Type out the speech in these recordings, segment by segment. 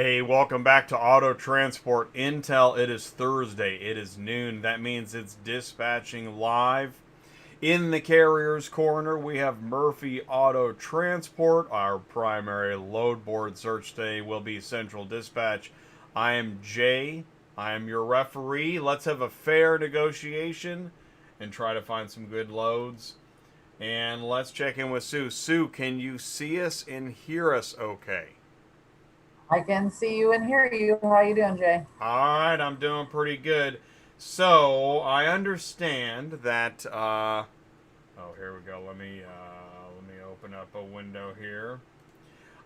Hey, welcome back to Auto Transport Intel. It is Thursday. It is noon. That means it's dispatching live. In the carrier's corner, we have Murphy Auto Transport. Our primary load board search today will be Central Dispatch. I am Jay. I am your referee. Let's have a fair negotiation and try to find some good loads. And let's check in with Sue. Sue, can you see us and hear us okay? I can see you and hear you. How you doing, Jay? All right, I'm doing pretty good. So I understand that. Oh, here we go. Let me open up a window here.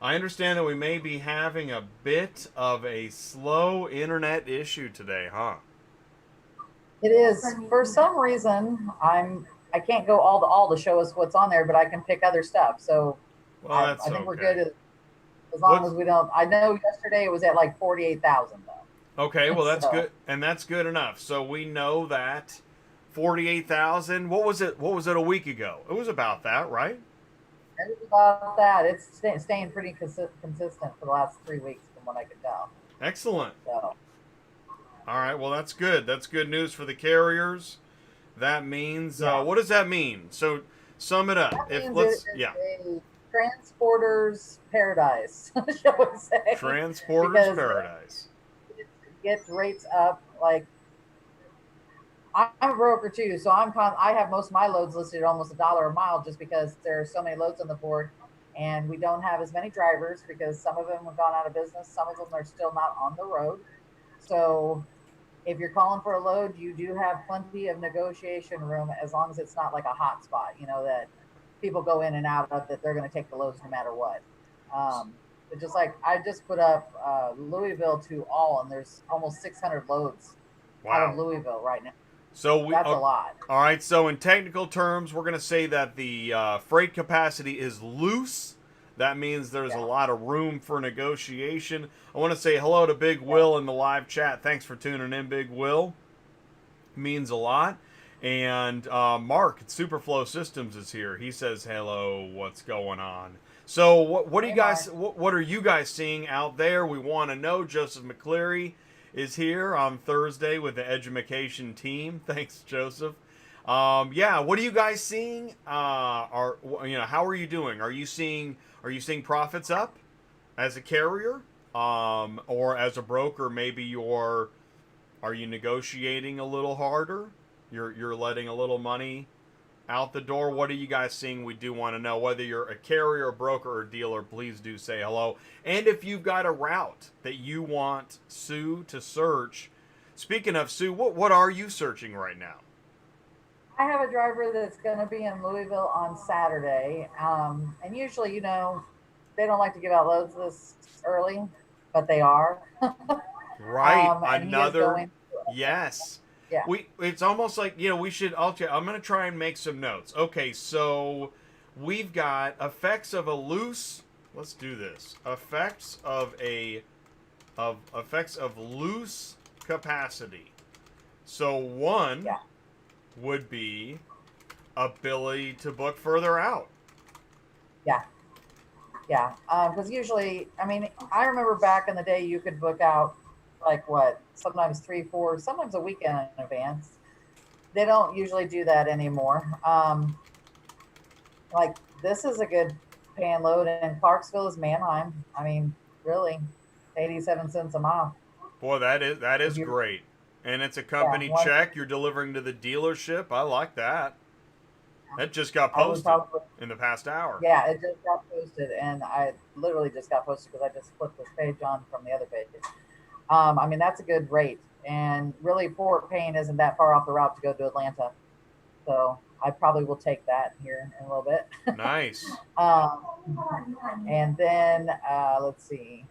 I understand that we may be having a bit of a slow internet issue today, huh? It is. For some reason, I can't go all to show us what's on there, but I can pick other stuff. So Well, I that's think we're okay. good as long What's as we don't. I know yesterday it was at like 48,000 okay? though. Well, that's So good, and that's good enough. So we know that 48,000. What was it? What was it a week ago? It was about that, right? it was about that. It's staying pretty consistent for the last 3 weeks, from what I can tell. Excellent. So All right, well, that's good. That's good news for the carriers. That means, yeah, what does that mean? So, sum it up. that If, means it let's, is yeah, a transporter's paradise, shall we say? transporter's Because paradise. it gets rates up like I'm a broker too, so I have most of my loads listed at almost $1 a mile just because there are so many loads on the board, and we don't have as many drivers because some of them have gone out of business, some of them are still not on the road. So if you're calling for a load, you do have plenty of negotiation room as long as it's not like a hot spot, that people go in and out of that they're going to take the loads no matter what. But just like I just put up Louisville to all, and there's almost 600 loads out of Wow. Louisville right now. So, we, That's a lot. all right, so in technical terms, we're going to say that the freight capacity is loose. That means there's a Yeah. lot of room for negotiation. I want to say hello to Big Yeah. Will in the live chat. Thanks for tuning in, Big Will. Means a lot. And Mark at Superflow Systems is here. He says, "Hello, what's going on?" So, what do you Hey, guys? Mark. What are you guys seeing out there? We want to know. Joseph McCleary is here on Thursday with the Edumacation team. Thanks, Joseph. Yeah, what are you guys seeing? How are you doing? Are you seeing profits up as a carrier, or as a broker? Maybe are you negotiating a little harder? You're letting a little money out the door. What are you guys seeing? We do want to know. Whether you're a carrier, a broker, or dealer, please do say hello. And if you've got a route that you want Sue to search, speaking of Sue, what are you searching right now? I have a driver that's going to be in Louisville on Saturday. And usually, they don't like to give out loads this early, but they are. Right, And he is another going, yes. yeah, It's almost like, we should. I'm going to try and make some notes. Okay, so we've got effects of a loose. Let's do this. Effects of loose capacity. So one yeah, would be ability to book further out. yeah, yeah. Because usually, I mean, I remember back in the day, you could book out like what, sometimes three, four, sometimes a weekend in advance. They don't usually do that anymore. Like this is a good paying load, and Clarksville is Manheim. I mean, really, 87 cents a mile. Boy, that is If you, great. And it's a yeah, company one, check you're delivering to the dealership. I like that. That just got I would posted probably, in the past hour. yeah, it just got posted, and I literally just got posted because I just flipped this page on from the other page. I mean, that's a good rate, and really, Fort Payne isn't that far off the route to go to Atlanta, so I probably will take that here in a little bit. Nice. um, and then let's see.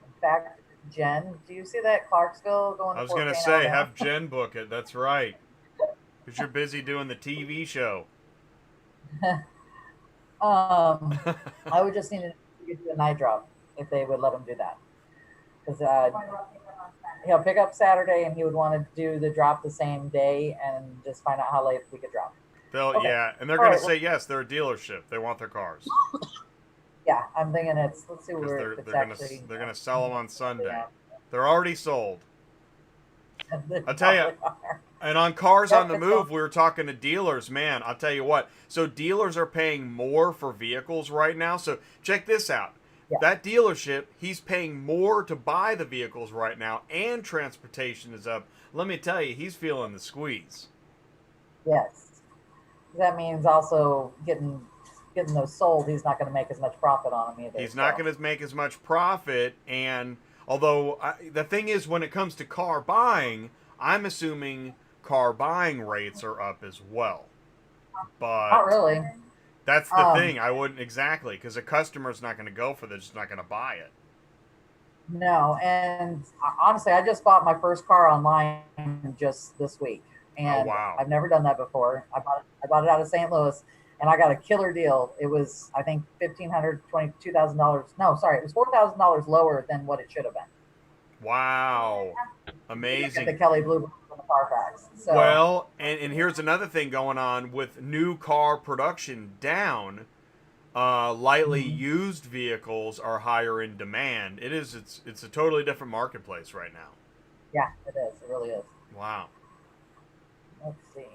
In fact, Jen, do you see that Clarksville going I to was Fort gonna Payne, say Alabama? have Jen book it. That's right, because you're busy doing the TV show. um, I would just need to get a night drop if they would let him do that, because he'll pick up Saturday and he would want to do the drop the same day and just find out how late we could drop. Okay. Yeah, and they're All gonna right. say Well, yes. They're a dealership. They want their cars. Yeah, I'm thinking it's. Let's see because where it's actually. they're gonna sell them on Sunday. They're already sold. I'll tell you. Are. And on Cars on Yep, the it's Move, going. we were talking to dealers. Man, I'll tell you what. So dealers are paying more for vehicles right now. So check this out. Yeah. That dealership, he's paying more to buy the vehicles right now, and transportation is up. Let me tell you, he's feeling the squeeze. Yes, that means also getting those sold. He's not going to make as much profit on them either. He's not going to make as much profit. And although the thing is, when it comes to car buying, I'm assuming car buying rates are up as well. But Not really. that's the thing. I wouldn't exactly, because a customer's not going to go for this, just not going to buy it. No, and honestly, I just bought my first car online just this week, and wow. I've never done that before. I bought it out of St. Louis, and I got a killer deal. It was, I think, $1,222,000. No, sorry, it was $4,000 lower than what it should have been. Wow, amazing. The Kelly Blue Book from the Carfax. So, well, and here's another thing going on with new car production down. Lightly used vehicles are higher in demand. It's a totally different marketplace right now. yeah, it is. It really is. Wow. Let's see.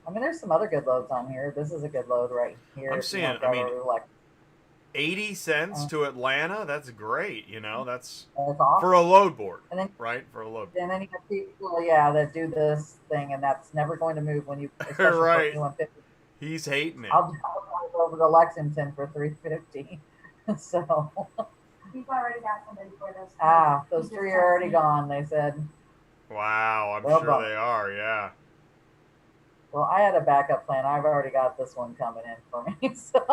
I mean, there's some other good loads on here. This is a good load right here. I'm seeing, I mean, 80 cents to Atlanta, that's great. That's awesome. For a load board, and then, right? For a load board. And then you have people, that do this thing, and that's never going to move when you, especially right. for 150. He's hating it. I'll go over to Lexington for $350. So we've already got somebody for those. Those three are already gone. They said. Wow, I'm sure they are. Yeah. Well, I had a backup plan. I've already got this one coming in for me. So.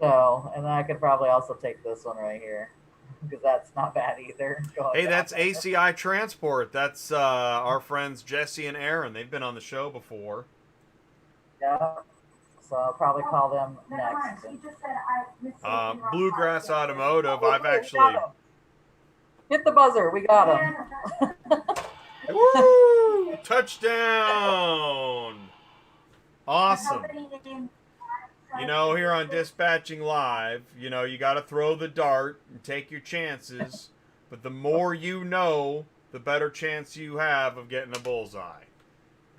So, and then I could probably also take this one right here, because that's not bad either. Hey, that's ACI Transport. That's our friends Jesse and Aaron. They've been on the show before. Yeah. So I'll probably call them next. He just said Bluegrass Automotive. I've actually hit the buzzer. We got him. Woo! Touchdown! Awesome. Here on Dispatching Live, you got to throw the dart and take your chances. But the more you know, the better chance you have of getting a bullseye.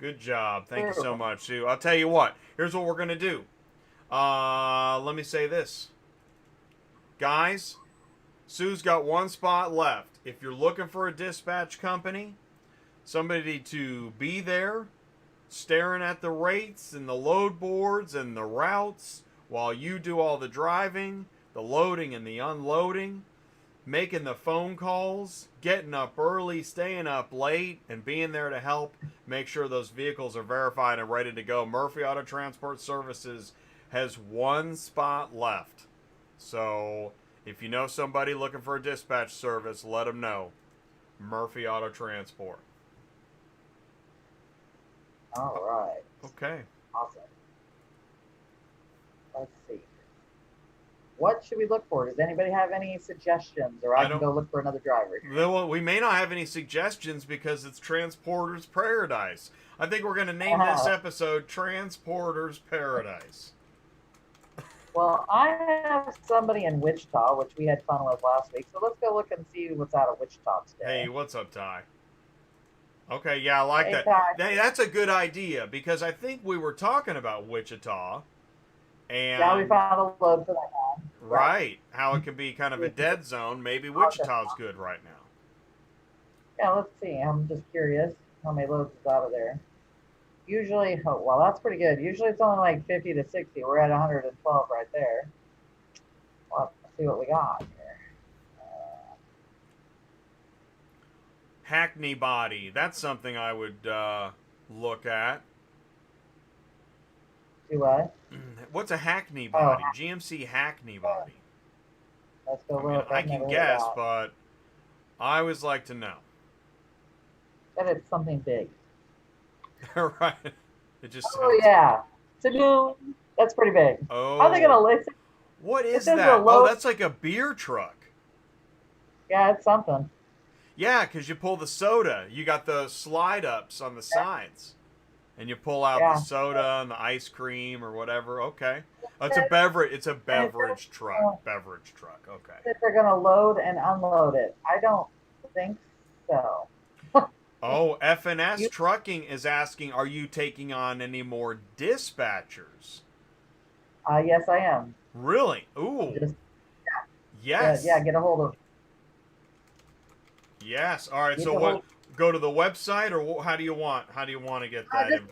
Good job. Thank you so much, Sue. I'll tell you what. Here's what we're going to do. Let me say this. Guys, Sue's got one spot left. If you're looking for a dispatch company, somebody to be there, staring at the rates and the load boards and the routes while you do all the driving, the loading and the unloading, making the phone calls, getting up early, staying up late, and being there to help make sure those vehicles are verified and ready to go. Murphy Auto Transport Services has one spot left. So if you know somebody looking for a dispatch service, let them know. Murphy Auto Transport. All right. Okay. Awesome. Let's see. What should we look for? Does anybody have any suggestions, or I can go look for another driver? Well, we may not have any suggestions because it's Transporter's Paradise. I think we're going to name this episode Transporter's Paradise. Well, I have somebody in Wichita, which we had fun with last week. So let's go look and see what's out of Wichita today. Hey, what's up, Ty? Okay, yeah, I like that. That's a good idea, because I think we were talking about Wichita. And yeah, we found a load for that guy. Right. How it can be kind of a dead zone. Maybe Wichita's good right now. Yeah, let's see. I'm just curious how many loads is out of there. Usually, well, that's pretty good. Usually it's only like 50 to 60. We're at 112 right there. Well, let's see what we got here. Hackney body. That's something I would look at. Do what? What's a Hackney body? GMC Hackney body. Let's go look. I can guess, but I always like to know. And it's something big. Right. It just yeah. To-do. That's pretty big. Oh. How are they going to listen? What is that? Oh, that's like a beer truck. Yeah, it's something. Yeah, because you pull the soda. You got the slide ups on the sides. and you pull out Yeah. the soda and the ice cream or whatever. Okay. It's a beverage. It's a beverage truck. Beverage truck. Okay. That they're going to load and unload it. I don't think so. Oh, F&S You- Trucking is asking, are you taking on any more dispatchers? Yes, I am. Really? Ooh. Just Yes. yeah, get a hold of. Yes. All right. Get So a what? hold- Go to the website, or how do you want? How do you want to get that? Just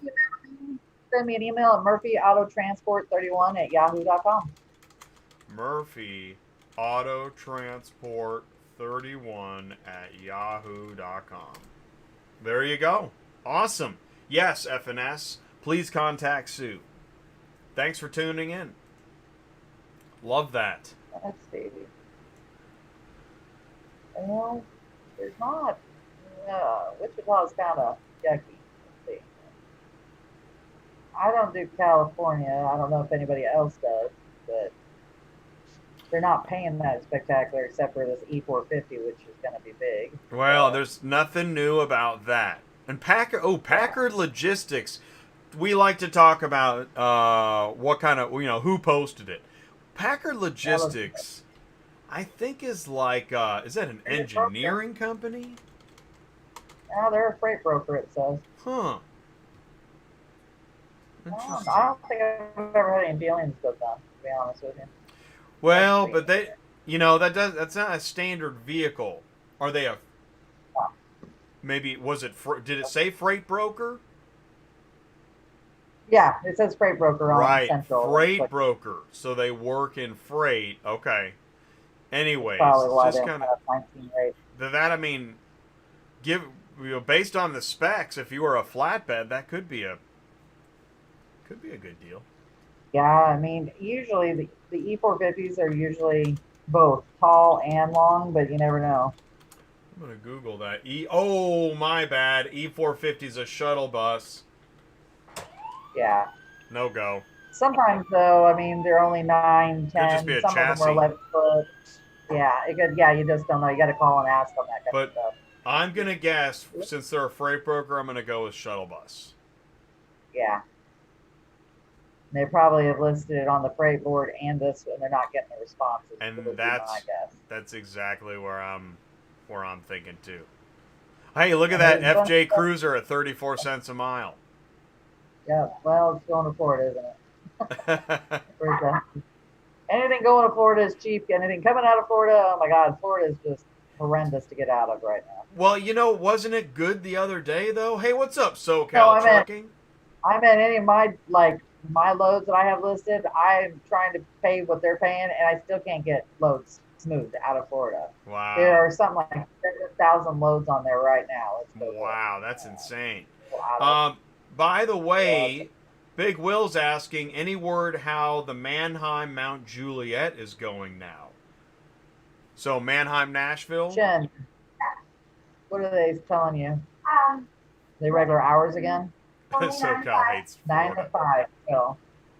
send me an email at murphyautotransport31@yahoo.com. Murphy Auto Transport 31@yahoo.com. There you go. Awesome. Yes, FNS. Please contact Sue. Thanks for tuning in. Love that. Let's see. Well, there's not. Wichita's kind of yucky. Let's see. I don't do California. I don't know if anybody else does, but they're not paying that spectacular except for this E450, which is going to be big. Well, there's nothing new about that. And Packard Logistics. We like to talk about what kind of, who posted it. Packard Logistics, I think, is like, is that an engineering company? Yeah, they're a freight broker, it says. Huh. Interesting. I don't think I've ever had any dealings with them, to be honest with you. Well, but they, that's not a standard vehicle. Are they a, maybe, did it say freight broker? Yeah, it says freight broker on Right, Central. freight broker. So they work in freight. Okay. Anyways, Probably why just they kind have 19 rate. that. I mean, based on the specs, if you were a flatbed, that could be a good deal. Yeah, I mean, usually the E450s are usually both tall and long, but you never know. I'm gonna Google that. Oh, my bad. E450 is a shuttle bus. Yeah. No go. Sometimes though, I mean, they're only 9, 10. Could just be a Some chassis. of them are 11 foot. Yeah, it could. Yeah, you just don't know. You got to call and ask them that kind of But stuff. I'm gonna guess, since they're a freight broker, I'm gonna go with shuttle bus. Yeah. They probably have listed it on the freight board and this, and they're not getting the responses. And would be my guess. that's exactly where I'm thinking too. Hey, look at that FJ Cruiser at 34 cents a mile. Yeah, well, it's going to Florida, isn't it? Anything going to Florida is cheap. Anything coming out of Florida, oh my God, Florida is just horrendous to get out of right now. Well, wasn't it good the other day though? Hey, what's up, SoCal No, Trucking? I meant any of my loads that I have listed. I'm trying to pay what they're paying, and I still can't get loads smoothed out of Florida. Wow. There are something like 1,000 loads on there right now. Wow, that's insane. Wow. By the way, Big Will's asking, any word how the Mannheim Mount Juliet is going now? So Mannheim, Nashville? Jen, what are they telling you? They regular hours again? SoCal hates 9 Florida. to 5. So.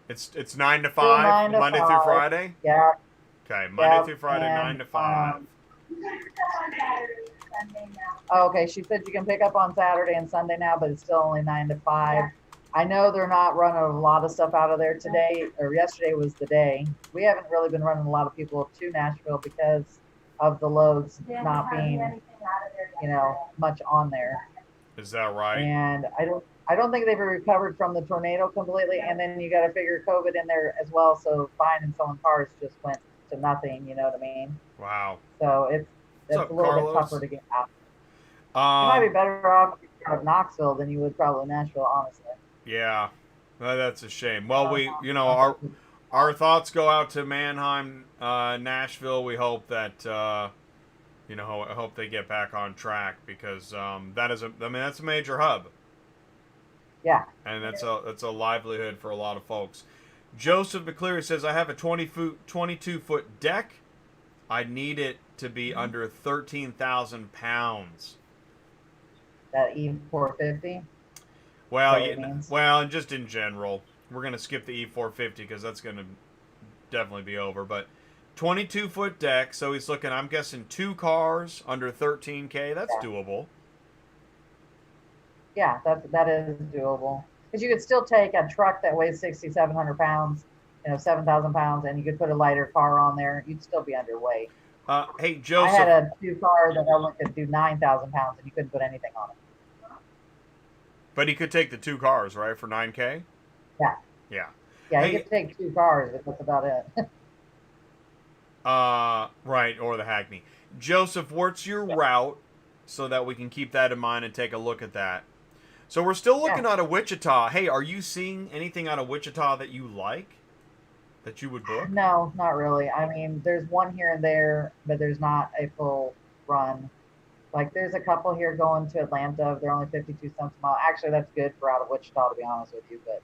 It's 9 to 5, 9 to Monday 5. through Friday? Yeah. Okay, Monday Yep, through Friday, and, 9 to 5. Oh, okay, she said you can pick up on Saturday and Sunday now, but it's still only 9 to 5. Yeah. I know they're not running a lot of stuff out of there today, or yesterday was the day. We haven't really been running a lot of people to Nashville because of the loads not being, much on there. Is that right? And I don't think they've recovered from the tornado completely. And then you got to figure COVID in there as well. So buying and selling cars just went to nothing. You know what I mean? Wow. So it's up, a little Carlos? bit tougher to get out. You might be better off out of Knoxville than you would probably Nashville, honestly. Yeah, that's a shame. Well, our thoughts go out to Mannheim, Nashville. We hope that I hope they get back on track because that's a major hub. Yeah. And that's a livelihood for a lot of folks. Joseph McCleary says, I have a 22-foot deck. I need it to be under 13,000 pounds. That E450? Well, and just in general. We're going to skip the E450 because that's going to definitely be over. But 22-foot deck, so he's looking, I'm guessing, 2 cars under 13K. That's doable. Yeah, that is doable. Because you could still take a truck that weighs 6,700 pounds, 7,000 pounds, and you could put a lighter car on there. You'd still be underweight. Hey, I Joseph. had a 2-car that only could do 9,000 pounds, and you couldn't put anything on it. But he could take the 2 cars, right, for 9K? Yeah. Yeah. Yeah, Hey, you could take 2 cars, but that's about it. right, or the Hackney. Joseph, what's your route so that we can keep that in mind and take a look at that? So we're still looking Yeah. out of Wichita. Hey, are you seeing anything out of Wichita that you like? That you would book? No, not really. I mean, there's one here and there, but there's not a full run. Like, there's a couple here going to Atlanta. They're only 52 cents a mile. Actually, that's good for out of Wichita, to be honest with you. But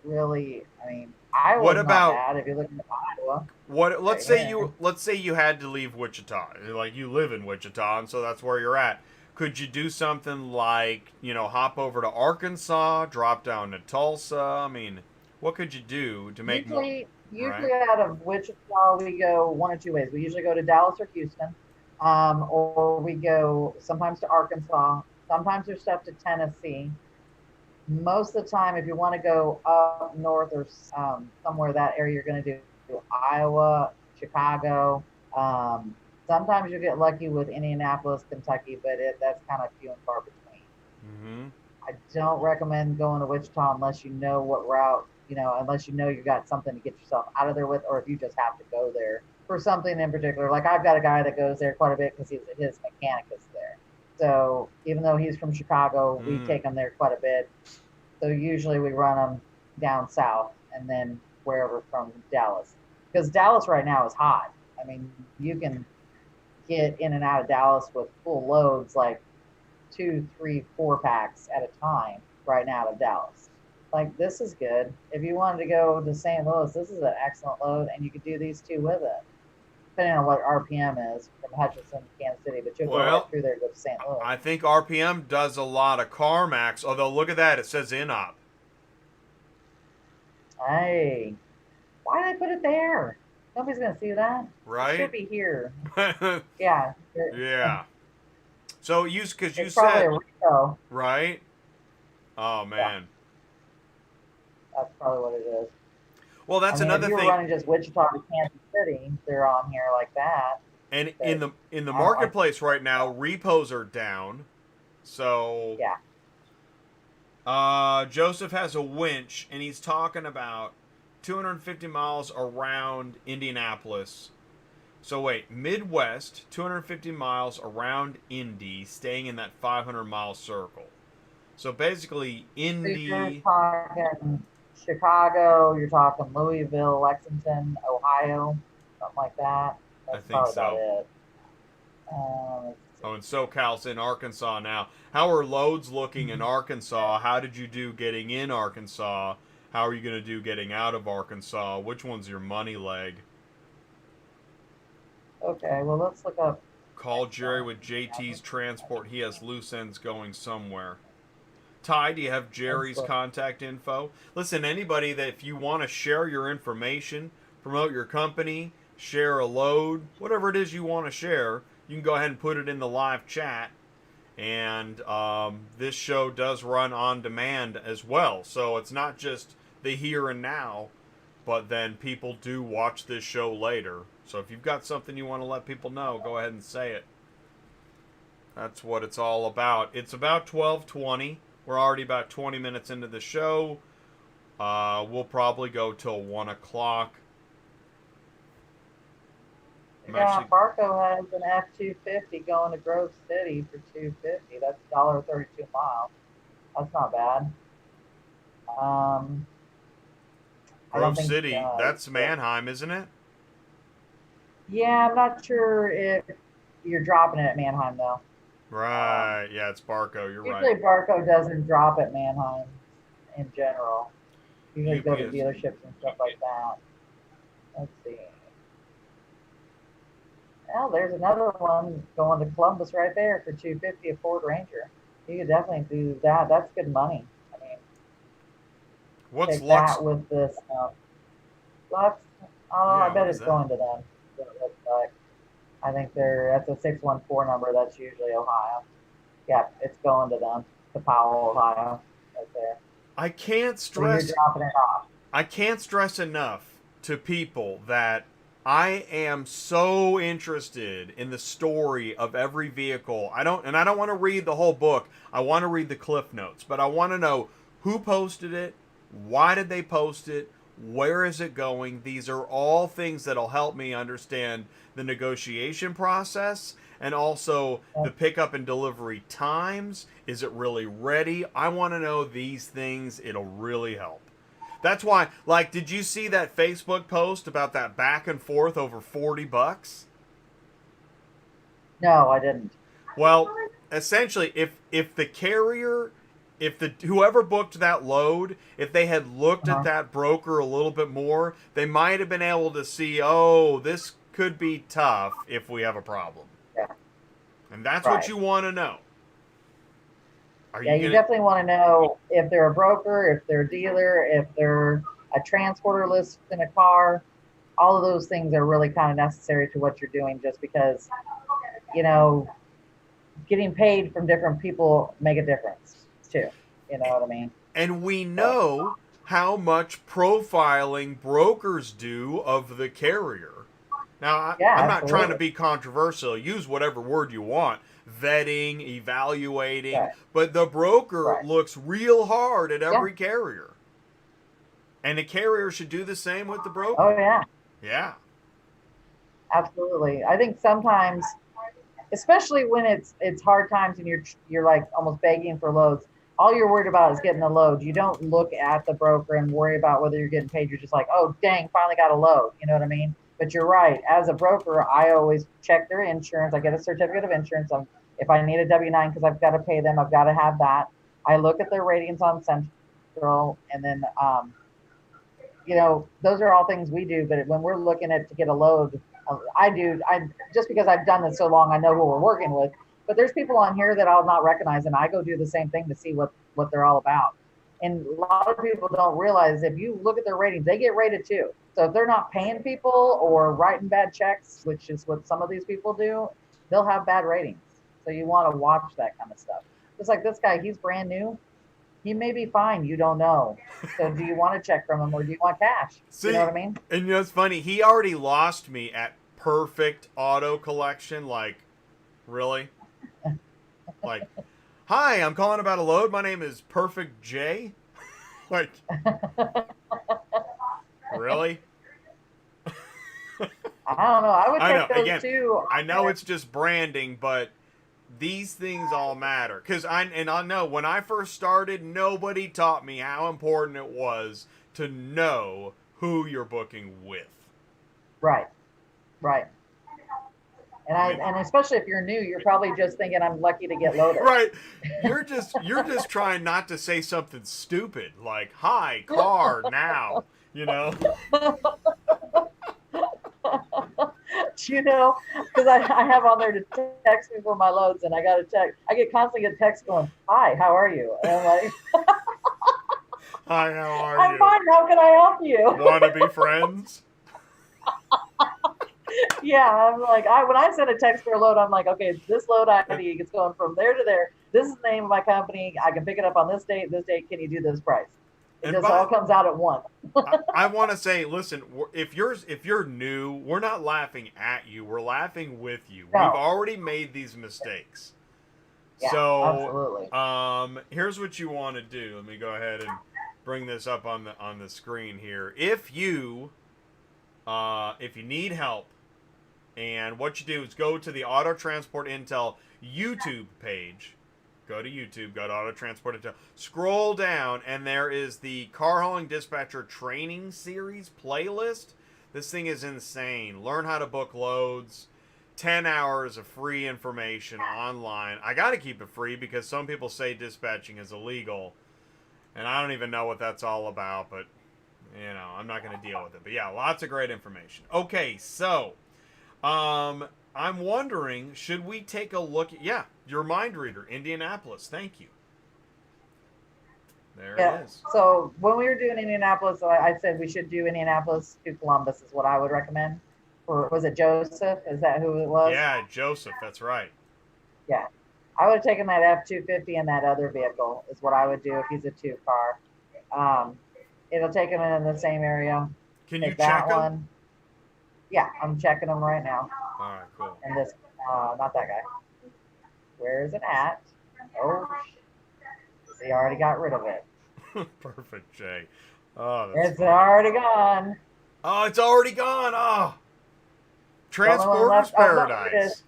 really, I mean, What Iowa's not about bad if you're looking at Iowa. what? Right here. Let's say you had to leave Wichita, like you live in Wichita, and so that's where you're at. Could you do something like hop over to Arkansas, drop down to Tulsa? I mean, what could you do to make more? Usually Right. out of Wichita, we go one or two ways. We usually go to Dallas or Houston, or we go sometimes to Arkansas. Sometimes there's stuff to Tennessee. Most of the time, if you want to go up north or somewhere that area, you're going to do Iowa, Chicago. Um, Sometimes you get lucky with Indianapolis, Kentucky, but that's kind of few and far between. Mm-hmm. I don't recommend going to Wichita unless you know what route, unless you know you got something to get yourself out of there with, or if you just have to go there for something in particular. Like I've got a guy that goes there quite a bit because his mechanic is there. So even though he's from Chicago, we take him there quite a bit. So usually we run them down south and then wherever from Dallas, because Dallas right now is hot. I mean, you can get in and out of Dallas with full loads like 2, 3, 4 packs at a time right now out of Dallas. Like this is good. If you wanted to go to St. Louis, this is an excellent load, and you could do these 2 with it, depending on what RPM is from Hutchinson to Kansas City. But you'll go right Well, through there to go to St. Louis. I think RPM does a lot of CarMax. Although look at that, it says in-op. Hey, why did they put it there? Nobody's gonna see that. It should Right? be here. Yeah. Yeah. So because you It's probably said a Rico. right. Oh Yeah, man. that's probably what it is. Well, I that's mean, if another you were thing. running just Wichita to Kansas City, they're on here like that. And But in the I don't marketplace right now, repos are down. So yeah. Joseph has a winch, and he's talking about 250 miles around Indianapolis. So wait, Midwest, 250 miles around Indy, staying in that 500-mile circle. So basically, So you're Indy. talking Chicago, you're talking Louisville, Lexington, Ohio, something like that. I That's think probably about so. it. Let's Oh, see. and SoCal's in Arkansas now. How are loads looking in Arkansas? How did you do getting in Arkansas? How are you going to do getting out of Arkansas? Which one's your money leg? Okay, well, let's look up. Call Jerry with JT's transport. He has loose ends going somewhere. Ty, do you have Let's Jerry's look. contact info? Listen, anybody that if you want to share your information, promote your company, share a load, whatever it is you want to share, you can go ahead and put it in the live chat. And this show does run on demand as well. So it's not just the here and now, but then people do watch this show later. So if you've got something you want to let people know, go ahead and say it. That's what it's all about. It's about 12:20. We're already about 20 minutes into the show. We'll probably go till 1 o'clock. Yeah, Barco has an F-250 going to Grove City for 250. That's $1.32 a mile. That's not bad. I don't Grove think. City, that's Mannheim, isn't it? Yeah, I'm not sure if you're dropping it at Mannheim though. Right. Yeah, it's Barco. You're Usually right. Barco doesn't drop at Mannheim in general. Usually go to UPS. dealerships and stuff like that. Let's see. Well, there's another one going to Columbus right there for 250, a Ford Ranger. You could definitely do that. That's good money. I mean, What's take Lux? that with this Lux. Oh, Yeah, I bet what it's is that? going to them. What it looks like. I think that's a 614 number. That's usually Ohio. Yeah, it's going to them. to Powell, Ohio, right there. I can't So you're stress dropping it off. I can't stress enough to people that I am so interested in the story of every vehicle. I don't want to read the whole book. I want to read the cliff notes, but I want to know who posted it, why did they post it, where is it going. These are all things that'll help me understand the negotiation process and also the pickup and delivery times. Is it really ready? I want to know these things. It'll really help. That's why, like, did you see that Facebook post about that back and forth over $40? No, I didn't. Well, essentially, if the carrier, if the whoever booked that load, if they had looked at that broker a little bit more, they might have been able to see, oh, this could be tough if we have a problem. Yeah. And that's what you want to know. You definitely want to know if they're a broker, if they're a dealer, if they're a transporter listing a car. All of those things are really kind of necessary to what you're doing, just because, you know, getting paid from different people make a difference too. You know what I mean? And we know how much profiling brokers do of the carrier. Now, I'm not trying to be controversial. Use whatever word you want. Vetting, evaluating. But the broker looks real hard at every carrier. And the carrier should do the same with the broker. Oh, yeah. Yeah. Absolutely. I think sometimes, especially when it's hard times and you're like almost begging for loads, all you're worried about is getting the load. You don't look at the broker and worry about whether you're getting paid. You're just like, oh, dang, finally got a load. You know what I mean? But you're right. As a broker, I always check their insurance. I get a certificate of insurance. If I need a W-9 because I've got to pay them, I've got to have that. I look at their ratings on Central, and then, you know, those are all things we do. But when we're looking to get a load, I just because I've done this so long, I know who we're working with. But there's people on here that I'll not recognize, and I go do the same thing to see what they're all about. And a lot of people don't realize if you look at their ratings, they get rated too. So if they're not paying people or writing bad checks, which is what some of these people do, they'll have bad ratings. So you want to watch that kind of stuff. Just like this guy, he's brand new. He may be fine. You don't know. So do you want a check from him or do you want cash? See, you know what I mean? And you know, it's funny. He already lost me at Perfect Auto Collection. Like, really? Like, hi, I'm calling about a load. My name is Perfect J. Like, really? I don't know. I would take those too. I know it's just branding, but these things all matter. Because I know when I first started, nobody taught me how important it was to know who you're booking with. Right. Right. And especially if you're new, you're probably just thinking, I'm lucky to get loaded. Right. You're just trying not to say something stupid like, hi, car, now, you know? You know, because I have on there to text me for my loads, and I got to text. I constantly get texts going, hi, how are you? And I'm like, hi, how are you? I'm fine. How can I help you? Want to be friends? Yeah, I'm like, when I send a text for a load, I'm like, okay, this load ID is going from there to there. This is the name of my company. I can pick it up on this date. This date, can you do this price? It just all comes out at once. I want to say, listen, if you're new, we're not laughing at you. We're laughing with you. No. We've already made these mistakes. Yeah, so, absolutely. Here's what you want to do. Let me go ahead and bring this up on the screen here. If you need help, and what you do is go to the Auto Transport Intel YouTube page. Go to YouTube, go to Auto Transport Intel. Scroll down, and there is the Car Hauling Dispatcher Training Series playlist. This thing is insane. Learn how to book loads. 10 hours of free information online. I got to keep it free because some people say dispatching is illegal. And I don't even know what that's all about, but, you know, I'm not going to deal with it. But, yeah, lots of great information. Okay, so, I'm wondering, should we take a look at, your mind reader, Indianapolis. Thank you. There it is. So when we were doing Indianapolis, I said we should do Indianapolis to Columbus is what I would recommend. Or was it Joseph? Is that who it was? Yeah, Joseph. That's right. Yeah. I would have taken that F-250 and that other vehicle is what I would do if he's a 2-car. It'll take him in the same area. Can Take you that check them? one. Yeah, I'm checking them right now. All right, cool. And this, not that guy. Where is it at? Oh, he already got rid of it. Perfect, Jay. Oh, that's It's funny. already gone. Oh, it's already gone. Oh. The only one Transporter's left- oh, no, it Paradise. is.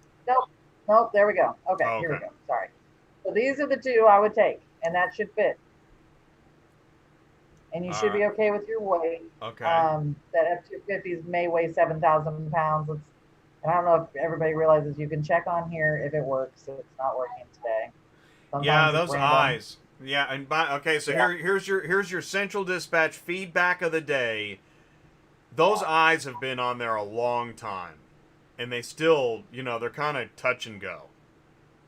Nope, there we go. Okay, Oh, here we okay. go. Sorry. So these are the two I would take, and that should fit. And you should be okay with your weight. Okay. That F-250s may weigh 7,000 pounds. And I don't know if everybody realizes you can check on here if it works. If it's not working today. Sometimes Yeah, it's those random. eyes. Yeah, and okay, so Yeah. here's your central dispatch feedback of the day. Those eyes have been on there a long time, and they still, they're kind of touch and go,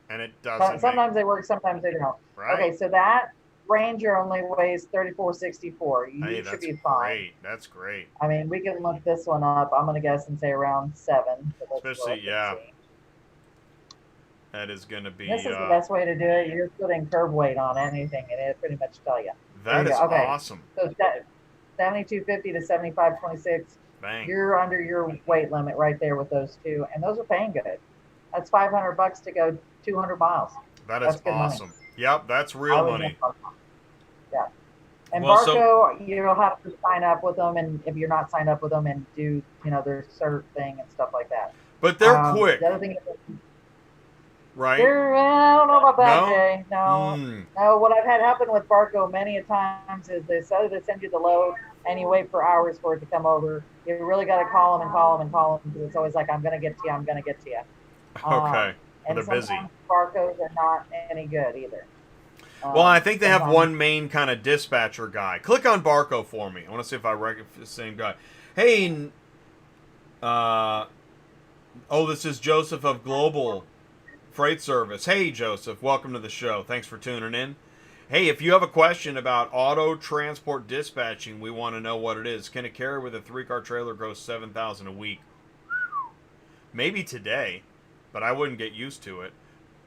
and it doesn't. Sometimes they work, sometimes they don't. Right. Okay, so that Ranger only weighs 3464. You Hey, should that's be fine. great. That's great. I mean, we can look this one up. I'm gonna guess and say around 7. So let's Especially, look and yeah. see. That is going to be. This is the best way to do it. You're putting curb weight on anything, and it'll pretty much tell you. That is Okay. awesome. So 7250 to 7526. Bang. You're under your weight limit right there with those two, and those are paying good. That's $500 to go 200 miles. That's good money. awesome. Yep, that's I real would money. jump on. Yeah. And Well, Barco, you'll have to sign up with them, and if you're not signed up with them, and do their cert thing and stuff like that. But they're quick, The other thing is, right? I don't know about that, No? Jay. No. No, what I've had happen with Barco many a times is they send you the load and you wait for hours for it to come over. You really got to call them and call them and call them because it's always like, I'm going to get to you, I'm going to get to you. Okay. And They're busy. sometimes Barcos are not any good either. Well, I think they have sometimes- one main kind of dispatcher guy. Click on Barco for me. I want to see if I recognize the same guy. Hey, this is Joseph of Global Freight Service. Hey, Joseph, welcome to the show. Thanks for tuning in. Hey, if you have a question about auto transport dispatching, we want to know what it is. Can a carrier with a 3-car trailer gross $7,000 a week? Maybe today, but I wouldn't get used to it.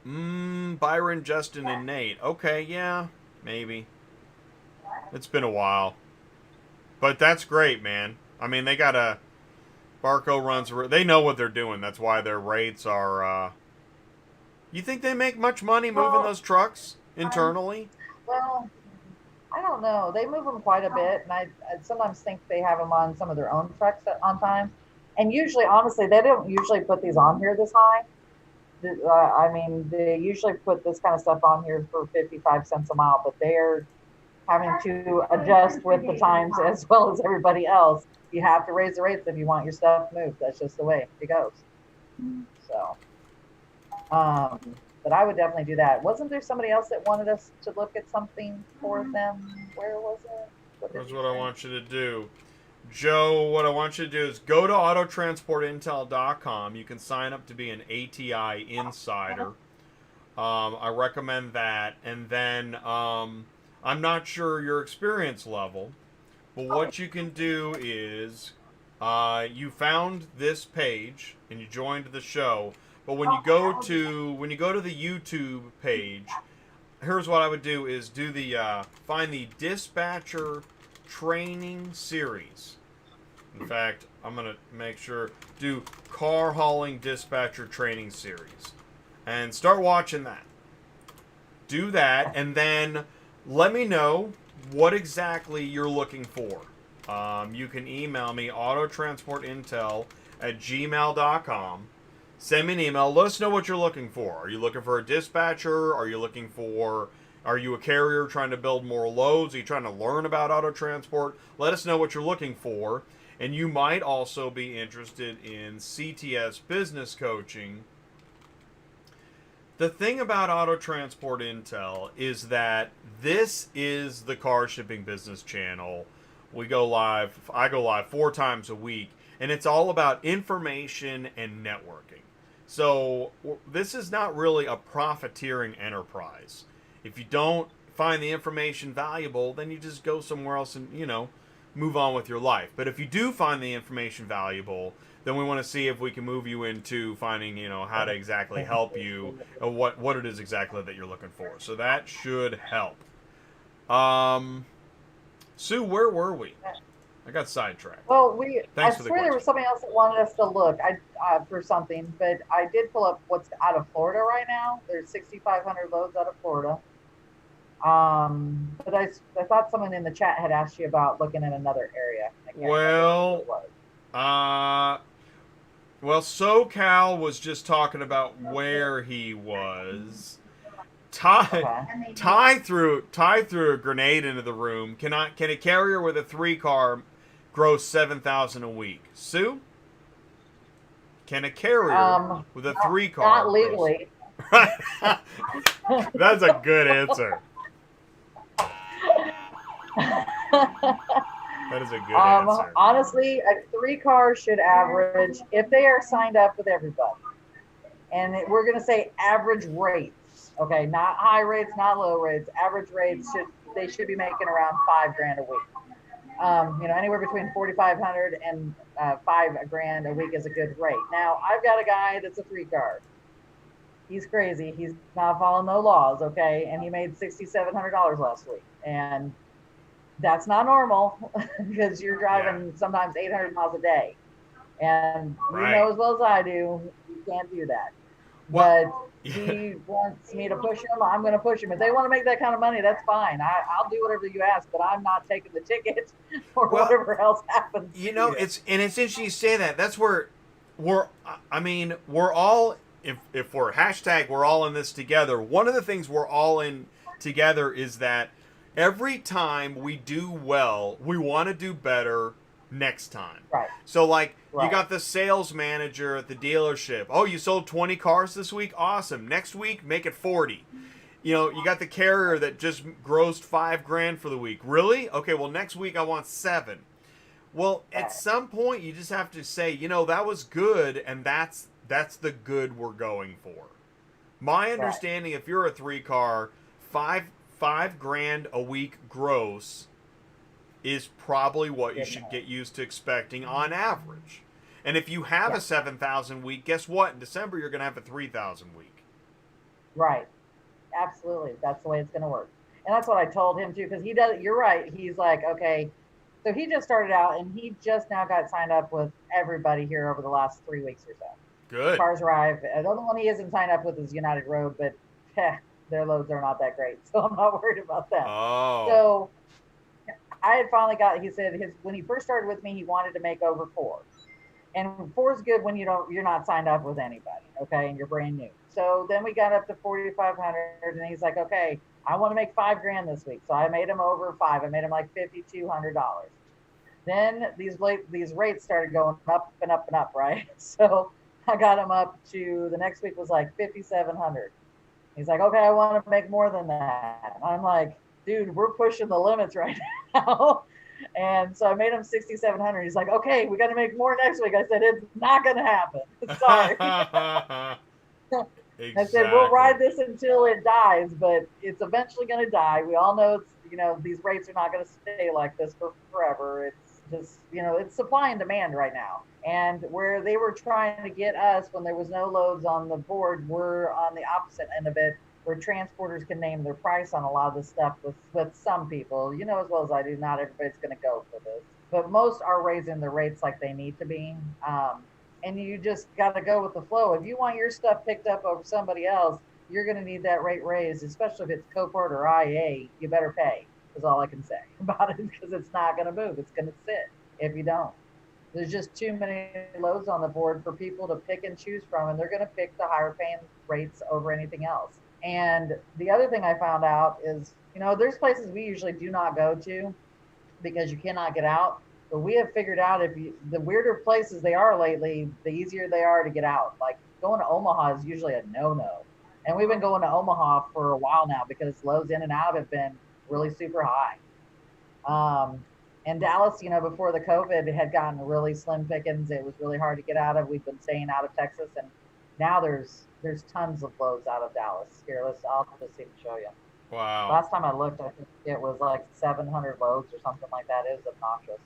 Byron, Justin, and Nate. Okay, yeah, maybe. It's been a while. But that's great, man. I mean, they got a... Barco runs... They know what they're doing. That's why their rates are... You think they make much money moving those trucks internally? Well, I don't know. They move them quite a bit, and I sometimes think they have them on some of their own trucks on times. And usually, honestly, they don't usually put these on here this high. I mean, they usually put this kind of stuff on here for 55 cents a mile, but they're having to adjust with the times as well as everybody else. You have to raise the rates if you want your stuff moved. That's just the way it goes. So, but I would definitely do that. Wasn't there somebody else that wanted us to look at something for them? Where was it? Here's what I want you to do. Joe, what I want you to do is go to autotransportintel.com. You can sign up to be an ATI insider. I recommend that. And then I'm not sure your experience level, but what you can do is you found this page and you joined the show. But when you go to the YouTube page, here's what I would do is do the find the dispatcher training series. In fact, I'm gonna make sure do car hauling dispatcher training series and start watching that. Do that and then let me know what exactly you're looking for. You can email me autotransportintel@gmail.com. Send me an email. Let us know what you're looking for. Are you looking for a dispatcher? Are you a carrier trying to build more loads? Are you trying to learn about auto transport? Let us know what you're looking for. And you might also be interested in CTS business coaching. The thing about Auto Transport Intel is that this is the car shipping business channel. I go live 4 times a week, and it's all about information and networking. So this is not really a profiteering enterprise. If you don't find the information valuable, then you just go somewhere else and, move on with your life. But if you do find the information valuable, then we want to see if we can move you into finding, how to exactly help you, or what it is exactly that you're looking for. So that should help. Sue, where were we? I got sidetracked. Well, I Thanks for the swear there was question. somebody else that wanted us to look for something, but I did pull up what's out of Florida right now. There's 6,500 loads out of Florida. But I thought someone in the chat had asked you about looking at another area. I can't remember who it was. Well, SoCal was just talking about where he was. Ty threw a grenade into the room. Can a carrier with a 3-car gross $7,000 a week? Sue? Can a carrier with a 3-car not legally? That's a good answer. That is a good answer. Honestly, a 3-car should average, if they are signed up with everybody, and we're going to say average rates, okay, not high rates, not low rates, average rates they should be making around $5,000 a week. Anywhere between 4,500 and $5,000 a week is a good rate. Now, I've got a guy that's a 3-car. He's crazy. He's not following no laws, okay, and he made $6,700 last week, and that's not normal because you're driving sometimes 800 miles a day. And you know as well as I do, you can't do that. But he wants me to push him. I'm going to push him. If they want to make that kind of money, that's fine. I'll do whatever you ask, but I'm not taking the ticket or whatever else happens. It's interesting you say that. That's where we're all, if we're we're all in this together. One of the things we're all in together is that every time we do well, we want to do better next time. Right. So, you got the sales manager at the dealership. Oh, you sold 20 cars this week? Awesome. Next week, make it 40. You got the carrier that just grossed $5,000 for the week. Really? Okay, well, next week I want 7. Well, at some point, you just have to say, that was good, and that's the good we're going for. My understanding, if you're a 3-car, $5,000 a week gross is probably what you should get used to expecting on average. And if you have a 7,000 week, guess what? In December, you're going to have a 3,000 week. Right. Absolutely. That's the way it's going to work. And that's what I told him too, because he does. You're right. He's like, okay. So he just started out, and he just now got signed up with everybody here over the last 3 weeks or so. Good. CarsArrive. The only one he isn't signed up with is United Road, but their loads are not that great, so I'm not worried about them. Oh. So I had finally he said when he first started with me, he wanted to make over 4. And 4 is good when you're not signed up with anybody, okay, and you're brand new. So then we got up to 4,500, and he's like, okay, I want to make $5,000 this week. So I made him over 5. I made him like $5,200. Then these rates started going up and up and up, right? So I got him up to the next week was like 5,700. He's like, okay, I want to make more than that. I'm like, dude, we're pushing the limits right now. And so I made him 6,700. He's like, okay, we got to make more next week. I said, it's not going to happen. Sorry. Exactly. I said, we'll ride this until it dies, but it's eventually going to die. We all know these rates are not going to stay like this for forever. It's just, it's supply and demand right now. And where they were trying to get us when there was no loads on the board, we're on the opposite end of it, where transporters can name their price on a lot of this stuff with some people. As well as I do, not everybody's going to go for this. But most are raising the rates like they need to be. And you just got to go with the flow. If you want your stuff picked up over somebody else, you're going to need that rate raised, especially if it's Copart or IA. You better pay, is all I can say about it, because it's not going to move. It's going to sit if you don't. There's just too many loads on the board for people to pick and choose from, and they're going to pick the higher paying rates over anything else. And the other thing I found out is, there's places we usually do not go to because you cannot get out. But we have figured out the weirder places they are lately, the easier they are to get out. Like going to Omaha is usually a no-no. And we've been going to Omaha for a while now because loads in and out have been really super high. And Dallas, before the COVID, it had gotten really slim pickings. It was really hard to get out of. We've been staying out of Texas, and now there's tons of loads out of Dallas. Here, I'll just even show you. Wow. Last time I looked, I think it was like 700 loads or something like that. It was obnoxious.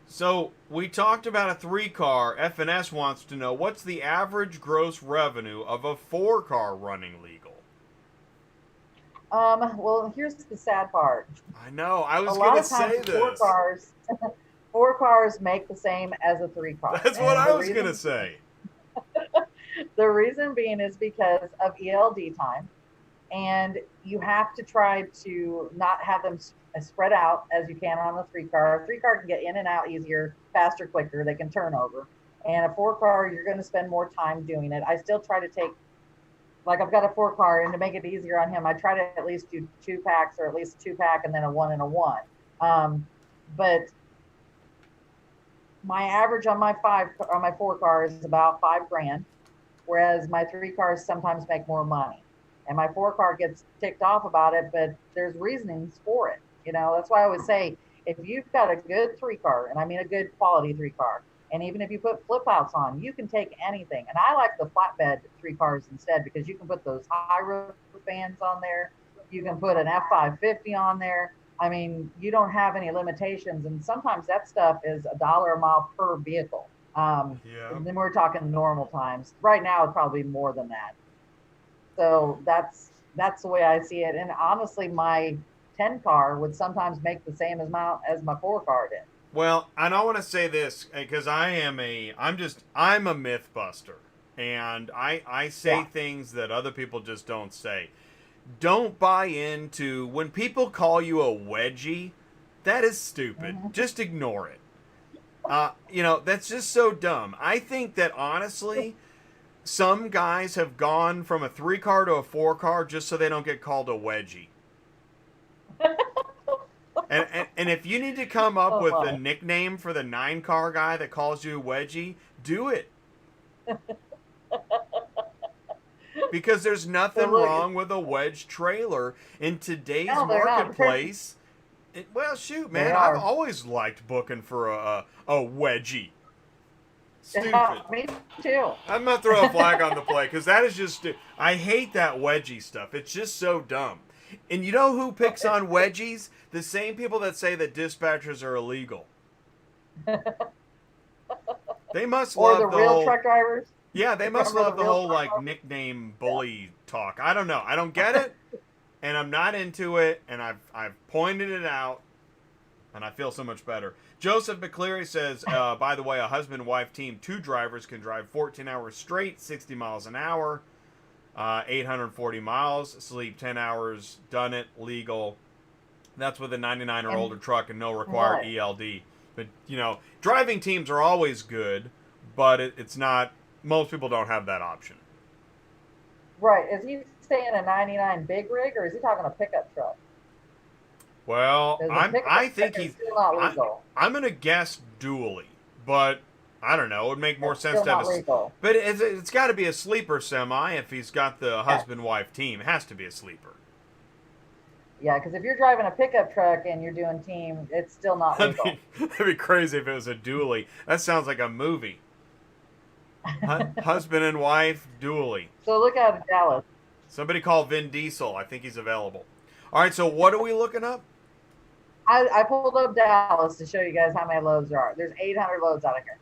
So we talked about a 3-car. FNS wants to know what's the average gross revenue of a 4-car running legal. Well, here's the sad part. I know. I A was lot gonna of times, say this. four cars make the same as a 3-car. That's what I was gonna say. The reason being is because of ELD time, and you have to try to not have them as spread out as you can on a 3-car. A 3-car can get in and out easier, faster, quicker. They can turn over. And a 4-car, you're going to spend more time doing it. I still try to take, like I've got a 4-car, and to make it easier on him, I try to at least do 2 packs, or at least 2-pack, and then a 1 and a 1. But my average on my 4-car is about $5,000, whereas my 3-cars sometimes make more money. And my 4-car gets ticked off about it, but there's reasonings for it. You know, that's why I always say, if you've got a good 3-car, and I mean a good quality 3-car, and even if you put flip outs on, you can take anything. And I like the flatbed 3-cars instead, because you can put those high roof fans on there. You can put an F550 on there. I mean, you don't have any limitations. And sometimes that stuff is $1 a mile per vehicle. And then we're talking normal times. Right now, it's probably more than that. So that's the way I see it. And honestly, my 10-car would sometimes make the same amount as my 4-car did. Well, and I want to say this because I'm a myth buster, and I say things that other people just don't say. Don't buy into when people call you a wedgie. That is stupid. Mm-hmm. Just ignore it. That's just so dumb. I think that honestly, some guys have gone from a 3-car to a 4-car just so they don't get called a wedgie. and if you need to come up with a nickname for the 9-car guy that calls you a wedgie, do it. Because there's nothing wrong with a wedge trailer in today's marketplace. Well, shoot, man, I've always liked booking for a wedgie. Stupid. Yeah, me too. I'm gonna throw a flag on the play because that is just. I hate that wedgie stuff. It's just so dumb. And you know who picks on wedgies? The same people that say that dispatchers are illegal. They must love the real truck drivers. Yeah, they must love the whole like nickname bully talk. I don't know. I don't get it, and I'm not into it. And I've pointed it out, and I feel so much better. Joseph McCleary says, by the way, a husband-wife team, 2 drivers can drive 14 hours straight, 60 miles an hour, 840 miles, sleep 10 hours, done it, legal. That's with a 99 or older truck and no required ELD. But, driving teams are always good, but it's not, most people don't have that option. Right. Is he saying a 99 big rig, or is he talking a pickup truck? Well, I think he's still not legal. I'm going to guess dually, but I don't know. It would make more sense to have legal. But it's got to be a sleeper semi if he's got the husband-wife team. It has to be a sleeper. Yeah, because if you're driving a pickup truck and you're doing team, it's still not legal. That'd be crazy if it was a dually. That sounds like a movie. Husband and wife dually. So look out at Dallas. Somebody call Vin Diesel. I think he's available. All right, so what are we looking up? I pulled up Dallas to show you guys how many loads there are. There's 800 loads out of here.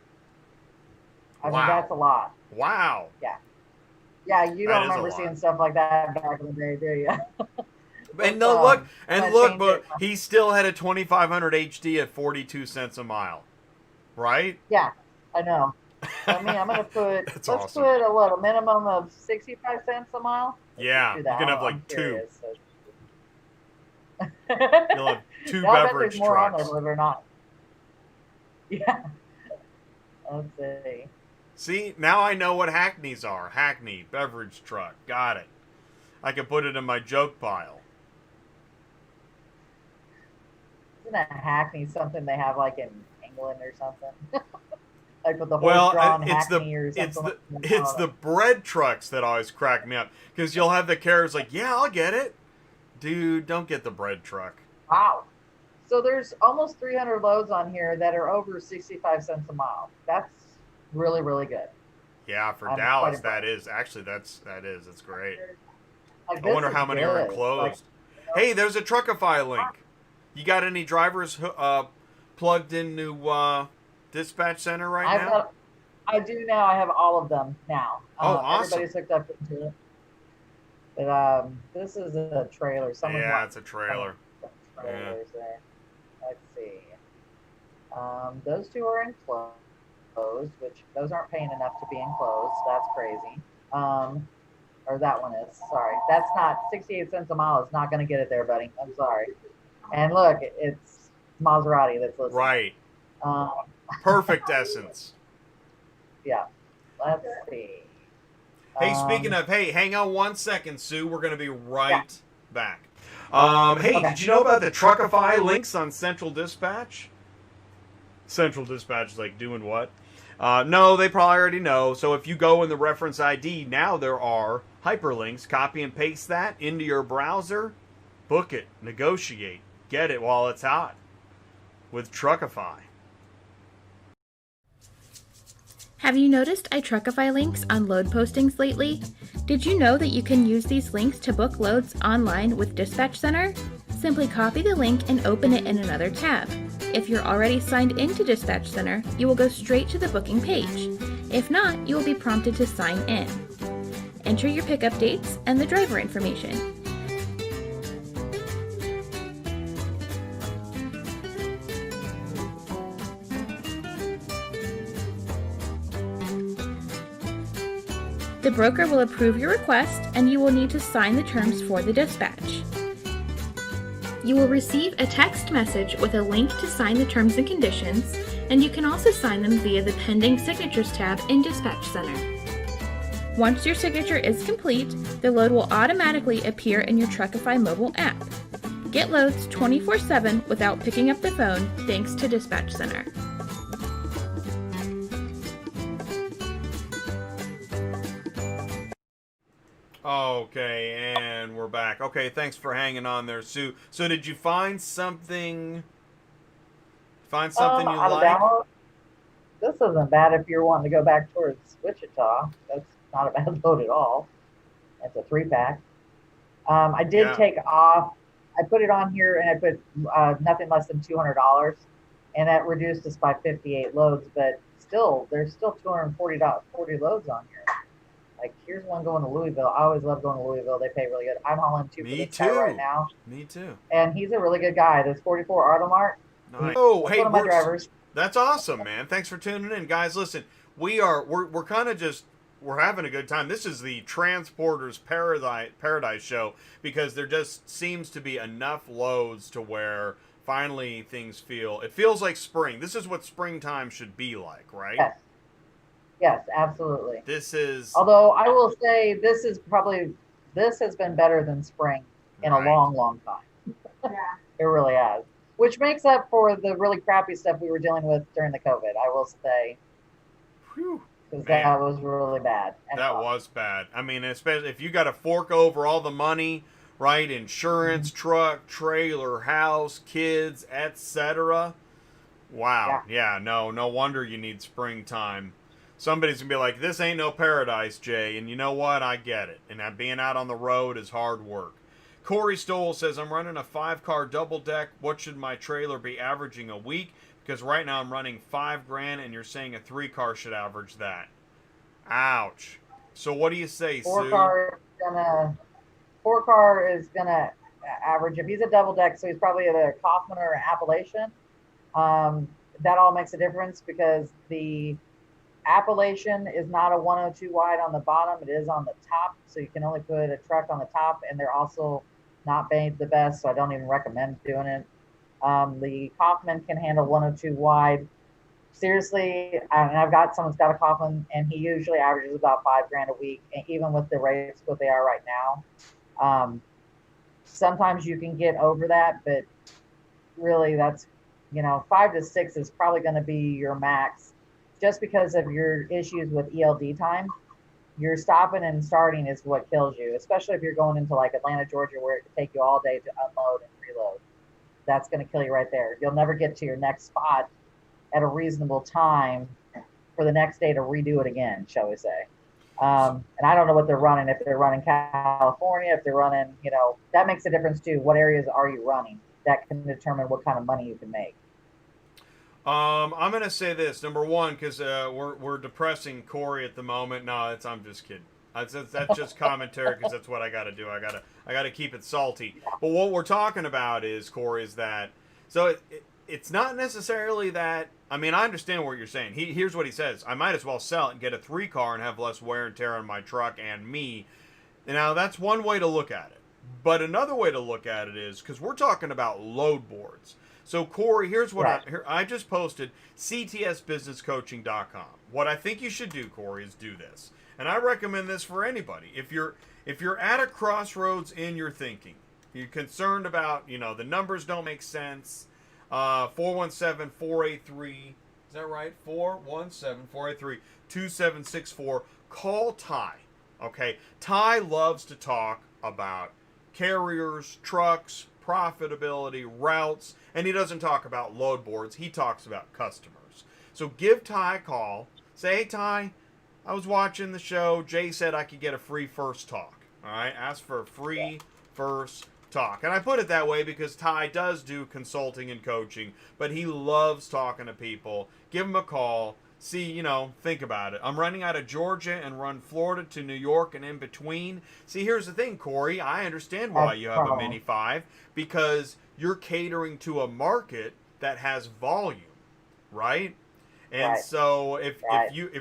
I mean, that's a lot. Wow. Yeah. Yeah, you don't remember seeing stuff like that back in the day, do you? And look, but he still had a 2500 HD at 42 cents a mile, right? Yeah, I know. I mean, I'm gonna put Let's awesome. Put a minimum of 65 cents a mile. Yeah, you can have like 2. Curious, so. You'll have 2 beverage more trucks. On there, believe it or not. Yeah. Let's see. See, now I know what Hackneys are. Hackney beverage truck. Got it. I can put it in my joke pile. Isn't a Hackney something they have like in England or something? Like with the horse-drawn Hackney or something. It's the bread trucks that always crack me up. Because you'll have the carriers like, yeah, I'll get it. Dude, don't get the bread truck. Wow. So there's almost 300 loads on here that are over 65 cents a mile. That's really, really good. Yeah, for Dallas, that is. Actually, that is. It's great. I wonder how many are enclosed. Hey, there's a Truckify link. You got any drivers plugged into dispatch center right now? I do now. I have all of them now. Oh, awesome. Everybody's hooked up into it. But this is a trailer. Yeah, it's a trailer. Trailers there. Let's see. Those two are enclosed, which those aren't paying enough to be enclosed. That's crazy. Or that one is. Sorry, that's not 68 cents a mile. Is not going to get it there, buddy. I'm sorry. And look, it's Maserati that's listening. Right. Perfect essence. Yeah. Let's see. Hey, speaking of, hey, hang on 1 second, Sue. We're going to be right back. Hey, did you know about the Truckify links on Central Dispatch? Central Dispatch is like doing what? No, they probably already know. So if you go in the reference ID, now there are hyperlinks. Copy and paste that into your browser. Book it. Negotiate. Get it while it's hot with Truckify. Have you noticed iTruckify links on load postings lately? Did you know that you can use these links to book loads online with Dispatch Center? Simply copy the link and open it in another tab. If you're already signed into Dispatch Center, you will go straight to the booking page. If not, you will be prompted to sign in. Enter your pickup dates and the driver information. The broker will approve your request and you will need to sign the terms for the dispatch. You will receive a text message with a link to sign the terms and conditions, and you can also sign them via the Pending Signatures tab in Dispatch Center. Once your signature is complete, the load will automatically appear in your Truckify mobile app. Get loads 24/7 without picking up the phone thanks to Dispatch Center. Okay, and we're back. Okay, thanks for hanging on there, Sue. So did you find something? Find something you like? This isn't bad if you're wanting to go back towards Wichita. That's not a bad load at all. It's a 3-pack. I did take off. I put it on here and I put nothing less than $200, and that reduced us by 58 loads. But still, there's still 40 loads on here. Like, here's one going to Louisville. I always love going to Louisville. They pay really good. I'm hauling two for this guy right now. Me too. And he's a really good guy. This 44 Automart. Nice. Oh, hey, one of my drivers. That's awesome, man. Thanks for tuning in, guys. Listen, we're kind of just we're having a good time. This is the Transporters Paradise show because there just seems to be enough loads to where finally things feels like spring. This is what springtime should be like, right? Yes. Yes, absolutely. This is. Although I will say this has been better than spring in a long, long time. Yeah. It really has. Which makes up for the really crappy stuff we were dealing with during the COVID, I will say. Whew. Because that was really bad. That was bad. I mean, especially if you got to fork over all the money, right? Insurance, truck, trailer, house, kids, etc. Wow. Yeah, no wonder you need springtime. Somebody's going to be like, this ain't no paradise, Jay. And you know what? I get it. And that being out on the road is hard work. Corey Stoll says, I'm running a 5-car double deck. What should my trailer be averaging a week? Because right now I'm running $5,000 and you're saying a 3-car should average that. Ouch. So what do you say, Sue? 4-car is gonna average, if he's a double deck, so he's probably at a Kaufman or an Appalachian. That all makes a difference because the Appalachian is not a 102 wide on the bottom. It is on the top. So you can only put a truck on the top, and they're also not made the best. So I don't even recommend doing it. The Kaufman can handle 102 wide. Seriously, and I've got someone's got a Kaufman, and he usually averages about $5,000 a week, and even with the rates what they are right now. Sometimes you can get over that, but really that's, 5 to 6 is probably going to be your max. Just because of your issues with ELD time, your stopping and starting is what kills you, especially if you're going into like Atlanta, Georgia, where it can take you all day to unload and reload. That's going to kill you right there. You'll never get to your next spot at a reasonable time for the next day to redo it again, shall we say. And I don't know what they're running. If they're running California, if they're running, that makes a difference too. What areas are you running? That can determine what kind of money you can make. I'm gonna say this number one because we're depressing Corey at the moment. No, I'm just kidding. That's just commentary because that's what I gotta do. I gotta keep it salty. But what we're talking about is Corey is that it's not necessarily that. I mean, I understand what you're saying. Here's what he says: I might as well sell it and get a 3-car and have less wear and tear on my truck and me. Now that's one way to look at it. But another way to look at it is because we're talking about load boards. So, Corey, here's what I just posted, ctsbusinesscoaching.com. What I think you should do, Corey, is do this. And I recommend this for anybody. If you're at a crossroads in your thinking, you're concerned about, the numbers don't make sense, 417-483, is that right? 417-483-2764. Call Ty, okay? Ty loves to talk about carriers, trucks, profitability, routes, and he doesn't talk about load boards. He talks about customers. So give Ty a call. Say, hey, Ty, I was watching the show. Jay said I could get a free first talk. All right? Ask for a free first talk. And I put it that way because Ty does do consulting and coaching, but he loves talking to people. Give him a call. See, think about it. I'm running out of Georgia and run Florida to New York and in between. See, here's the thing, Corey. I understand why you have a Mini 5 because you're catering to a market that has volume, right? And so if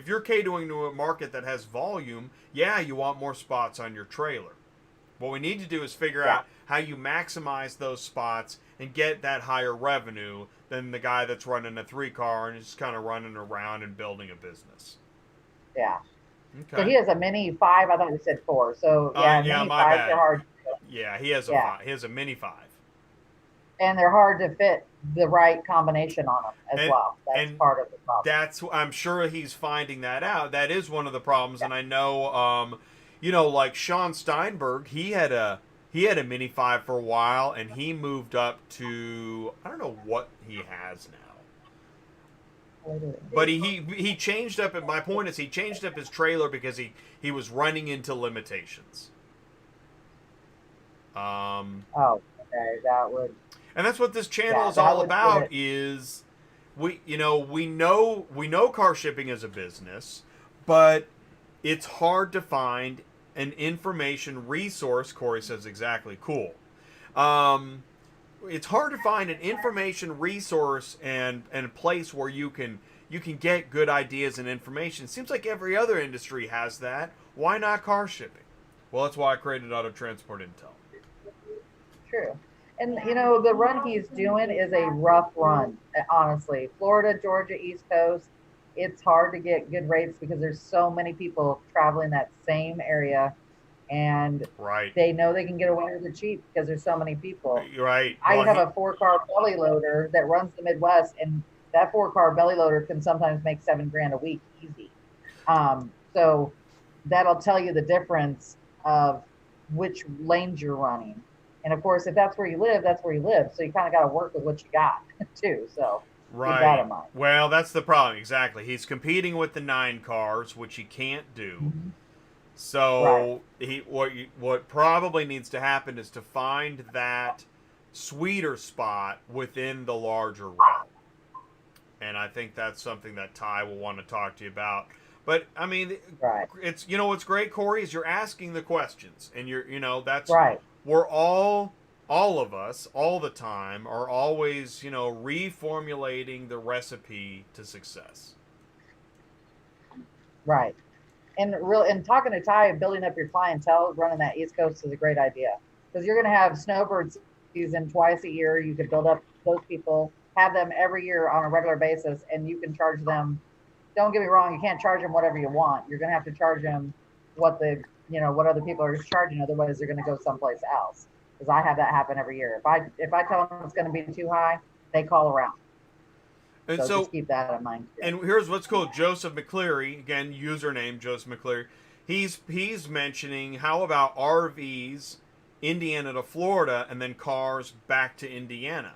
you're catering to a market that has volume, yeah, you want more spots on your trailer. What we need to do is figure out how you maximize those spots and get that higher revenue than the guy that's running a 3-car and just kind of running around and building a business. Yeah. Okay. So he has a Mini 5. I thought you said 4. So Mini 5s are hard. Yeah, he has a 5. He has a Mini 5. And they're hard to fit the right combination on them as well. That's part of the problem. I'm sure he's finding that out. That is one of the problems. And I know, like Sean Steinberg, he had a Mini 5 for a while, and he moved up to, I don't know what he has now. But he changed up, and my point is he changed up his trailer because he was running into limitations. Okay, that would... And that's what this channel is all about is we know car shipping is a business, but it's hard to find an information resource. Corey says exactly cool. It's hard to find an information resource and a place where you can get good ideas and information. It seems like every other industry has that. Why not car shipping? Well, that's why I created Auto Transport Intel. True. And, the run he's doing is a rough run, honestly. Florida, Georgia, East Coast, it's hard to get good rates because there's so many people traveling that same area. And they know they can get away with it cheap because there's so many people. Right. I have a 4-car belly loader that runs the Midwest, and that 4-car belly loader can sometimes make $7,000 a week easy. So that'll tell you the difference of which lanes you're running. And of course, if that's where you live, that's where you live. So you kind of got to work with what you got too. So keep that in mind. Well, that's the problem. Exactly. He's competing with the 9 cars, which he can't do. Mm-hmm. So what probably needs to happen is to find that sweeter spot within the larger route. And I think that's something that Ty will want to talk to you about. But I mean, it's what's great, Corey, is you're asking the questions, and that's right. We're all of us, all the time, are always reformulating the recipe to success. Right. And talking to Ty and building up your clientele, running that East Coast is a great idea because you're going to have snowbird season twice a year. You could build up those people, have them every year on a regular basis, and you can charge them. Don't get me wrong, you can't charge them whatever you want. You're going to have to charge them what other people are charging. Otherwise, they're going to go someplace else. Because I have that happen every year. If I tell them it's going to be too high, they call around. And so just keep that in mind. And here's what's cool. Joseph McCleary, again, username Joseph McCleary. He's mentioning how about RVs, Indiana to Florida, and then cars back to Indiana.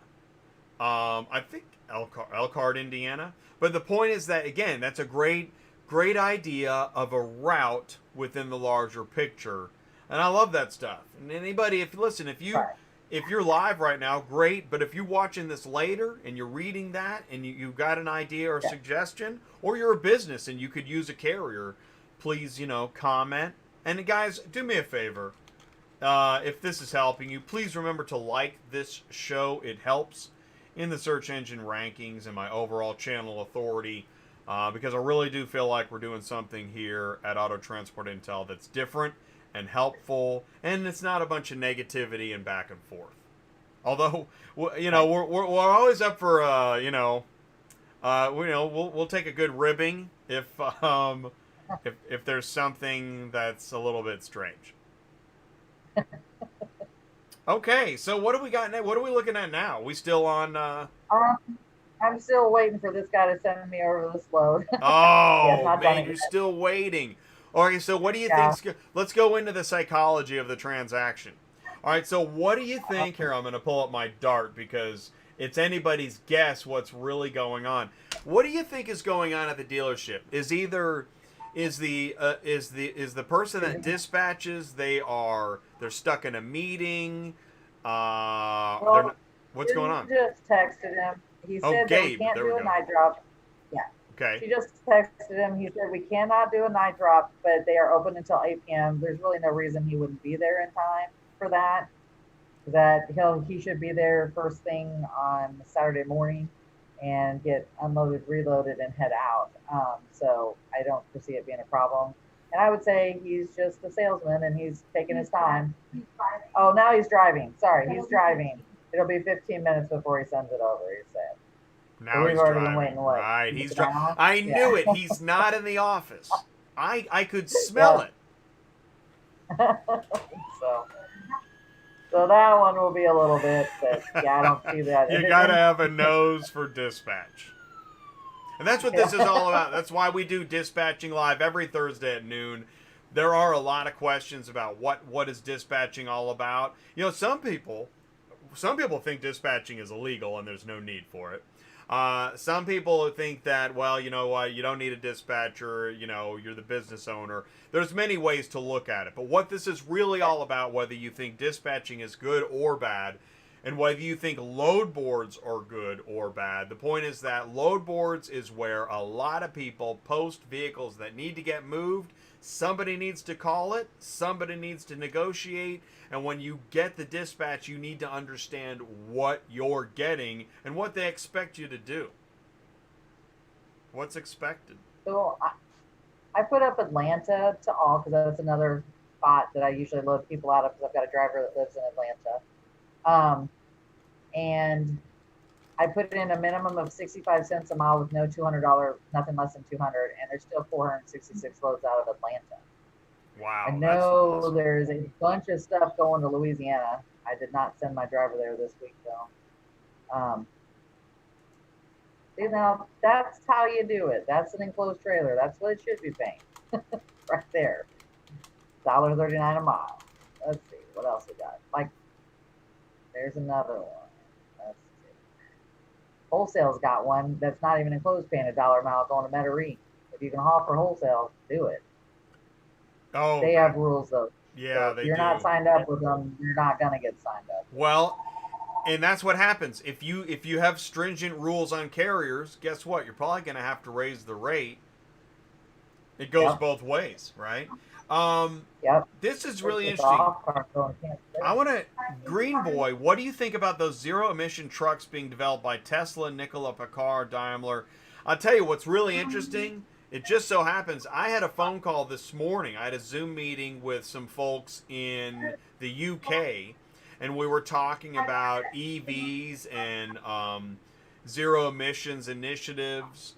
I think Elkhart, Indiana. But the point is that, again, that's a great great idea of a route within the larger picture. And I love that stuff. And anybody, if you're live right now, great. But if you're watching this later and you're reading that and you got an idea or suggestion, or you're a business and you could use a carrier, please, comment. And guys, do me a favor. If this is helping you, please remember to like this show. It helps in the search engine rankings and my overall channel authority, because I really do feel like we're doing something here at Auto Transport Intel that's different and helpful, and it's not a bunch of negativity and back and forth. Although, we're always up for we'll take a good ribbing if there's something that's a little bit strange. Okay, so what do we got now? What are we looking at now? We still on? I'm still waiting for this guy to send me over this load. Oh, man, you're still waiting. Okay, so what do you think? Let's go into the psychology of the transaction. All right, so what do you think? Here, I'm going to pull up my dart because it's anybody's guess what's really going on. What do you think is going on at the dealership? Is the person that dispatches, they're stuck in a meeting? What's going on? She just texted him. He said that we can't do a night drop. Yeah. Okay. She just texted him. He said we cannot do a night drop, but they are open until 8 p.m. There's really no reason he wouldn't be there in time for that. That he should be there first thing on Saturday morning and get unloaded, reloaded, and head out. So I don't foresee it being a problem. And I would say he's just a salesman and he's taking his time. Oh, now he's driving. Sorry, he's driving. It'll be 15 minutes before he sends it over, he said. Now he's driving. Right, he's driving. I knew it. He's not in the office. I could smell it. So that one will be a little bit, but I don't see that. You got to have a nose for dispatch. And that's what this is all about. That's why we do dispatching live every Thursday at noon. There are a lot of questions about what is dispatching all about. Some people think dispatching is illegal and there's no need for it. Some people think that, well, you know what, you don't need a dispatcher, you're the business owner. There's many ways to look at it. But what this is really all about, whether you think dispatching is good or bad, and whether you think load boards are good or bad, the point is that load boards is where a lot of people post vehicles that need to get moved. Somebody needs to call it. Somebody needs to negotiate. And when you get the dispatch, you need to understand what you're getting and what they expect you to do. What's expected? So I put up Atlanta to all because that's another spot that I usually load people out of because I've got a driver that lives in Atlanta. And I put in a minimum of 65 cents a mile with no $200, nothing less than 200, and there's still 466 loads out of Atlanta. Wow. I know awesome. There's a bunch of stuff going to Louisiana. I did not send my driver there this week, though. That's how you do it. That's an enclosed trailer. That's what it should be paying. Right there. $1.39 a mile. Let's see. What else we got? There's another one. Let's see. Wholesale's got one that's not even enclosed paying $1 a mile going to Metairie. If you can haul for wholesale, do it. Oh, they have rules though. Yeah, so if you're not signed up with them, you're not gonna get signed up. Well, and that's what happens if you have stringent rules on carriers. Guess what? You're probably gonna have to raise the rate. It goes both ways, right? This is really interesting. I want to, Green Boy, what do you think about those zero-emission trucks being developed by Tesla, Nikola, Picard, Daimler? I'll tell you what's really interesting. It just so happens I had a phone call this morning. I had a Zoom meeting with some folks in the UK, and we were talking about EVs and zero emissions initiatives.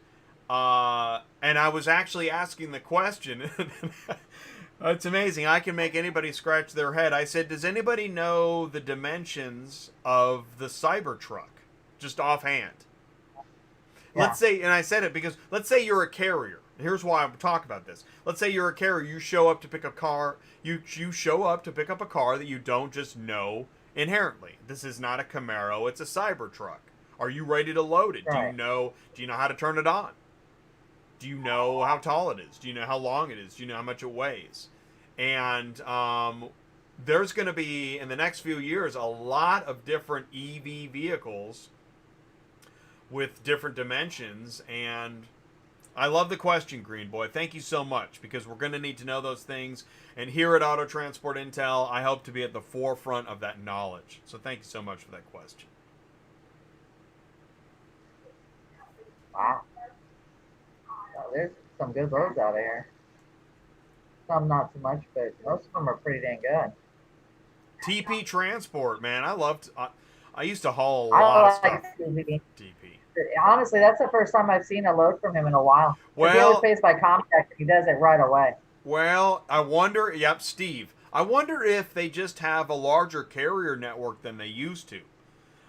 And I was actually asking the question. It's amazing. I can make anybody scratch their head. I said, does anybody know the dimensions of the Cybertruck? Just offhand. Yeah. Let's say, and I said it because let's say you're a carrier. Here's why I'm talking about this. Let's say you're a carrier. You show up to pick up car. You show up to pick up a car that you don't just know inherently. This is not a Camaro. It's a Cybertruck. Are you ready to load it? Right. Do you know how to turn it on? do you know how tall it is? Do you know how long it is? Do you know how much it weighs? And there's going to be, in the next few years, a lot of different EV vehicles with different dimensions. And I love the question, Green Boy. Thank you so much, because we're going to need to know those things. And here at Auto Transport Intel, I hope to be at the forefront of that knowledge. So thank you so much for that question. Wow. Oh, there's some good loads out here. Some not so much, but most of them are pretty dang good. TP Transport, man. I used to haul a I lot of like stuff. CZ. TP. Honestly, that's the first time I've seen a load from him in a while. Well, he Well, always pays by contract. He does it right away. Well, I wonder, yep, Steve. I wonder if they just have a larger carrier network than they used to.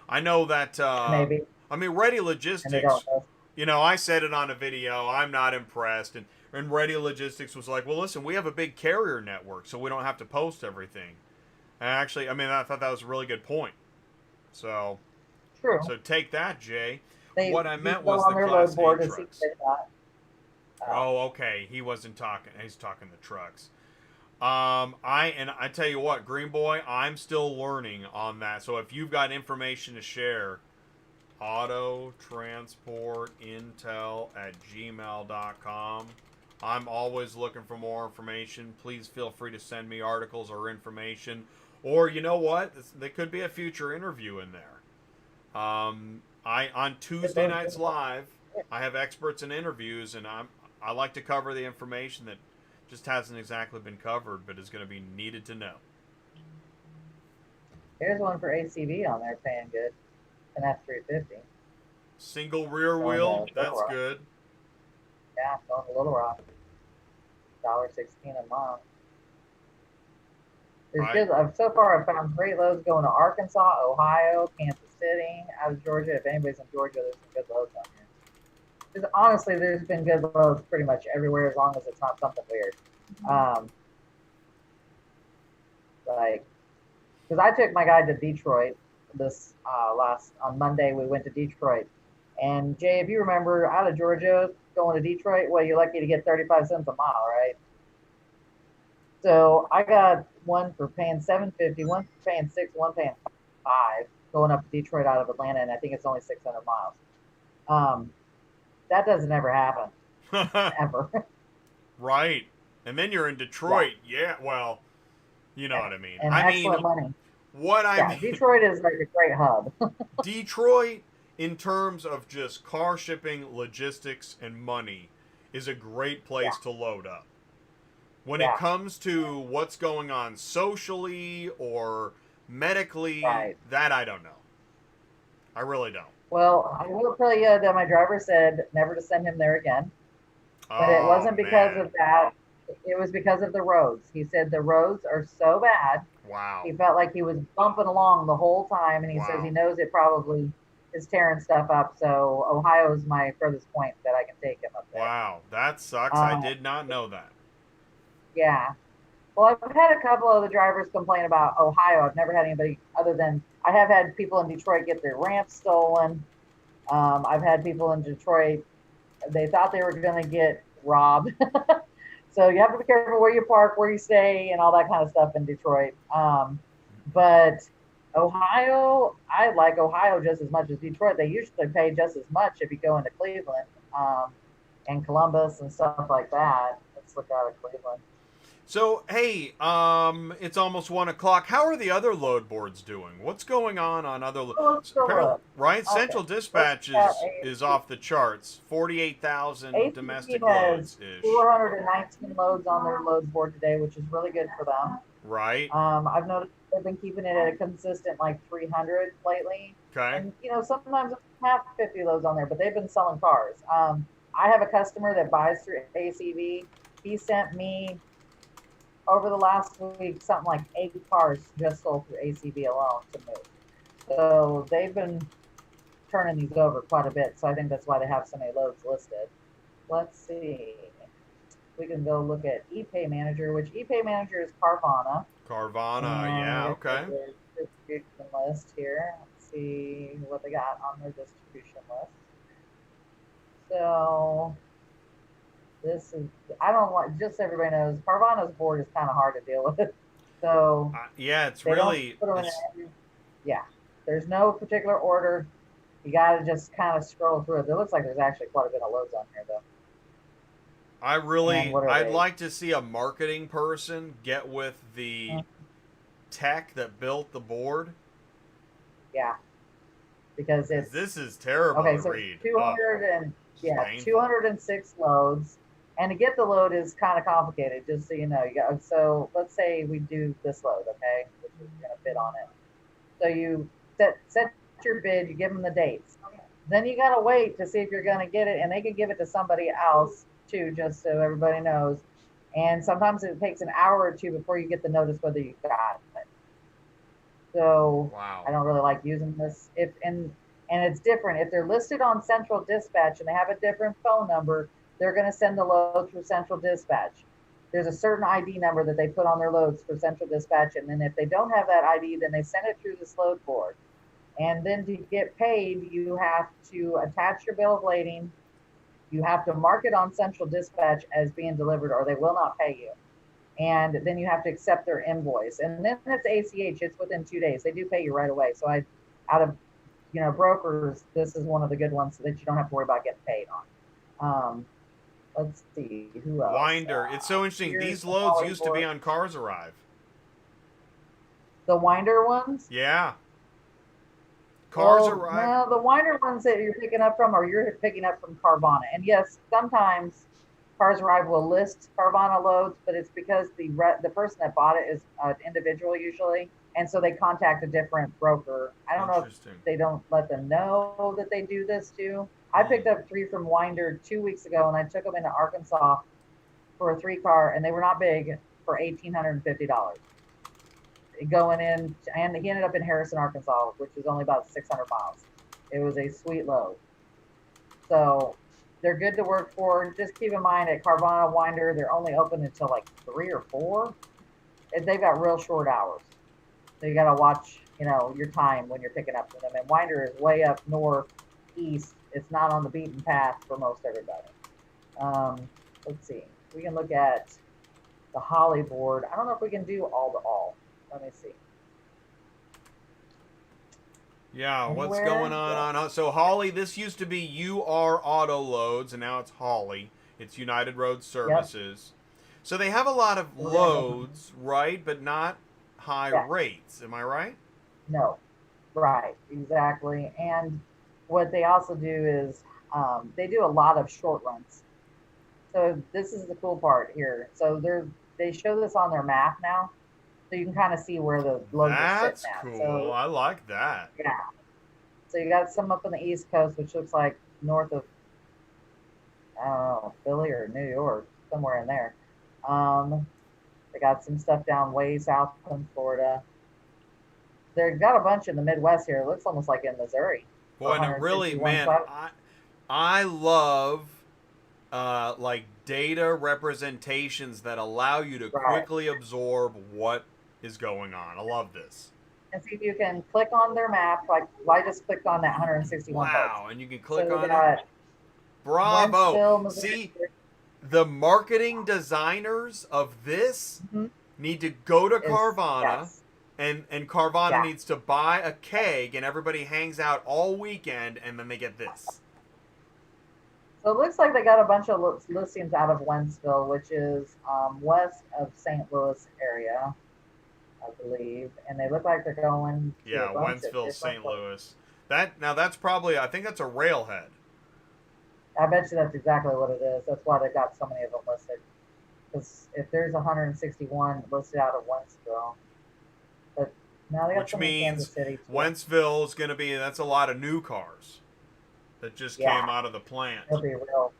I know that, Maybe. I mean, Ready And they Logistics, don't know. you know, I said it on a video, I'm not impressed. And Ready Logistics was like, well, listen, we have a big carrier network, so we don't have to post everything. And actually, I mean, I thought that was a really good point. So, True. so take that, Jay. They What I meant go was on the their Class load board 8 to see trucks. what they got. Oh, okay. He wasn't talking. He's talking the trucks. I tell you what, Green Boy, I'm still learning on that. So if you've got information to share, autotransportintel@gmail.com. I'm always looking for more information. Please feel free to send me articles or information. Or you know what? There could be a future interview in there. On Tuesday nights live, I have experts and interviews, and I like to cover the information that just hasn't exactly been covered, but is going to be needed to know. Here's one for ACV on there, paying good. An F350. Single rear Oh, wheel, no, that's Little Rock. good. Yeah, going to Little Rock. $1.16 a mile. There's Right. good. So far, I've found great loads going to Arkansas, Ohio, Kansas City, out of Georgia. If anybody's in Georgia, there's some good loads on here. Because honestly, there's been good loads pretty much everywhere, as long as it's not something weird. Because I took my guy to Detroit this on Monday. We went to Detroit, and Jay, if you remember, out of Georgia going to Detroit, well, you're lucky to get 35 cents a mile, right? So I got one for paying $7.50, one for paying $6, one paying $5, going up to Detroit out of Atlanta, and I think it's only 600 miles. That doesn't ever happen, ever. Right. And then you're in Detroit. Yeah, well, you know what I mean. And I excellent mean, money. what I Yeah, mean, Detroit is like a great hub. Detroit, in terms of just car shipping, logistics, and money, is a great place to load up. When it comes to what's going on socially or medically, that I don't know. I really don't. Well, I will tell you that my driver said never to send him there again. But it wasn't because of that. It was because of the roads. He said the roads are so bad. Wow. He felt like he was bumping along the whole time, and he says he knows it probably is tearing stuff up. So Ohio's my furthest point that I can take him up there. Wow, that sucks. I did not know that. Yeah. Well, I've had a couple of the drivers complain about Ohio. I've never had anybody other than I have had people in Detroit get their ramps stolen. I've had people in Detroit, they thought they were going to get robbed. So you have to be careful where you park, where you stay, and all that kind of stuff in Detroit. But Ohio, I like Ohio just as much as Detroit. They usually pay just as much if you go into Cleveland and Columbus and stuff like that. Let's look out of Cleveland. So, hey, it's almost 1 o'clock. How are the other load boards doing? What's going on other loads? Right? Okay. Central Dispatch is off the charts. 48,000 domestic loads ish. 419 loads on their load board today, which is really good for them. Right. I've noticed they've been keeping it at a consistent like 300 lately. Okay. And sometimes it's half 50 loads on there, but they've been selling cars. I have a customer that buys through ACV. He sent me over the last week something like 8 cars just sold through ACV alone to move. So they've been turning these over quite a bit. So I think that's why they have so many loads listed. Let's see. We can go look at ePay Manager, which ePay Manager is Carvana. Carvana, yeah, okay. Distribution list here. Let's see what they got on their distribution list. So This is, I don't want, just so everybody knows, Carvana's board is kind of hard to deal with. So Yeah, it's they really. don't put them in every, yeah, there's no particular order. You got to just kind of scroll through it. It looks like there's actually quite a bit of loads on here, though. And what are I'd they? like to see a marketing person get with the tech that built the board. Yeah, because 'Cause it's this is terrible okay. to So read. 200 and yeah, painful. 206 loads, and to get the load is kind of complicated. Just so you know, you got, so let's say we do this load, okay, which is going to bid on it. So you set your bid, you give them the dates. Then you got to wait to see if you're going to get it, and they can give it to somebody else too, just so everybody knows. And sometimes it takes an hour or two before you get the notice whether you got it. So Wow. I don't really like using this. If and it's different. If they're listed on Central Dispatch and they have a different phone number, they're going to send the load through Central Dispatch. There's a certain ID number that they put on their loads for Central Dispatch, and then if they don't have that ID, then they send it through this load board. And then to get paid, you have to attach your bill of lading. You have to mark it on Central Dispatch as being delivered, or they will not pay you. And then you have to accept their invoice. And then it's ACH. It's within 2 days. They do pay you right away. So out of brokers, this is one of the good ones so that you don't have to worry about getting paid on. Let's see who else. Winder. It's so interesting. Here's These the loads used to be Hollywood. on CarsArrive. The Winder ones. Yeah. Well, CarsArrive. no, the Winder ones that you're picking up from, or you're picking up from Carvana. And yes, sometimes CarsArrive will list Carvana loads, but it's because the person that bought it is an individual usually, and so they contact a different broker. I don't know if Interesting. they don't let them know that they do this too. I picked up 3 from Winder 2 weeks ago, and I took them into Arkansas for a 3-car, and they were not big, for $1,850 going in, and he ended up in Harrison, Arkansas, which is only about 600 miles. It was a sweet load. So they're good to work for. Just keep in mind at Carvana, Winder, they're only open until like 3 or 4. They've got real short hours. So you got to watch, your time when you're picking up from them. And Winder is way up northeast. It's not on the beaten path for most everybody. Let's see. We can look at the Holly board. I don't know if we can do all to all. Let me see. Yeah, what's Anywhere? going on? So Holly, this used to be UR Auto Loads, and now it's Holly. It's United Road Services. So they have a lot of loads, right? But not high rates. Am I right? No. Right. Exactly. And what they also do is they do a lot of short runs. So this is the cool part here. So they show this on their map now. So you can kind of see where the loads are sitting at. That's cool. So, I like that. yeah. So you got some up on the East Coast, which looks like north of, I don't know, Philly or New York, somewhere in there. They got some stuff down way south in Florida. They've got a bunch in the Midwest here. It looks almost like in Missouri. Boy, and it really, man, I love like data representations that allow you to quickly absorb what is going on. I love this. And see if you can click on their map. Like, I just clicked on that 161 Wow, post. and you can click So on got it. Bravo. Wentzville, Missouri. See, the marketing designers of this need to go to Carvana, and Carvana needs to buy a keg, and everybody hangs out all weekend, and then they get this. So it looks like they got a bunch of listings out of Wentzville, which is west of St. Louis area, I believe. And they look like they're going to a bunch of Wentzville, St. places. Louis. That's probably, I think that's a railhead. I bet you that's exactly what it is. That's why they got so many of them listed. Because if there's 161 listed out of Wentzville, but now they got some in Kansas City too. Wentzville is going to be, that's a lot of new cars that just came out of the plant. It'll be real.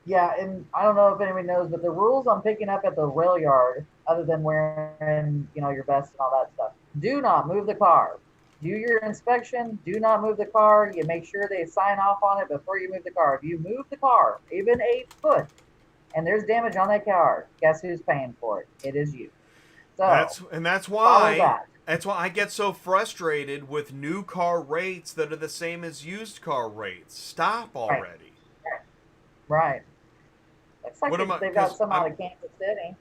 Yeah, and I don't know if anybody knows, but the rules on picking up at the rail yard, other than wearing, your vest and all that stuff, do not move the car. Do your inspection. Do not move the car. You make sure they sign off on it before you move the car. If you move the car, even 8 foot, and there's damage on that car, guess who's paying for it? It is you. So that's why I get so frustrated with new car rates that are the same as used car rates. Stop already. Right. Looks like What am I- they've got 'cause some out I'm- of Kansas City.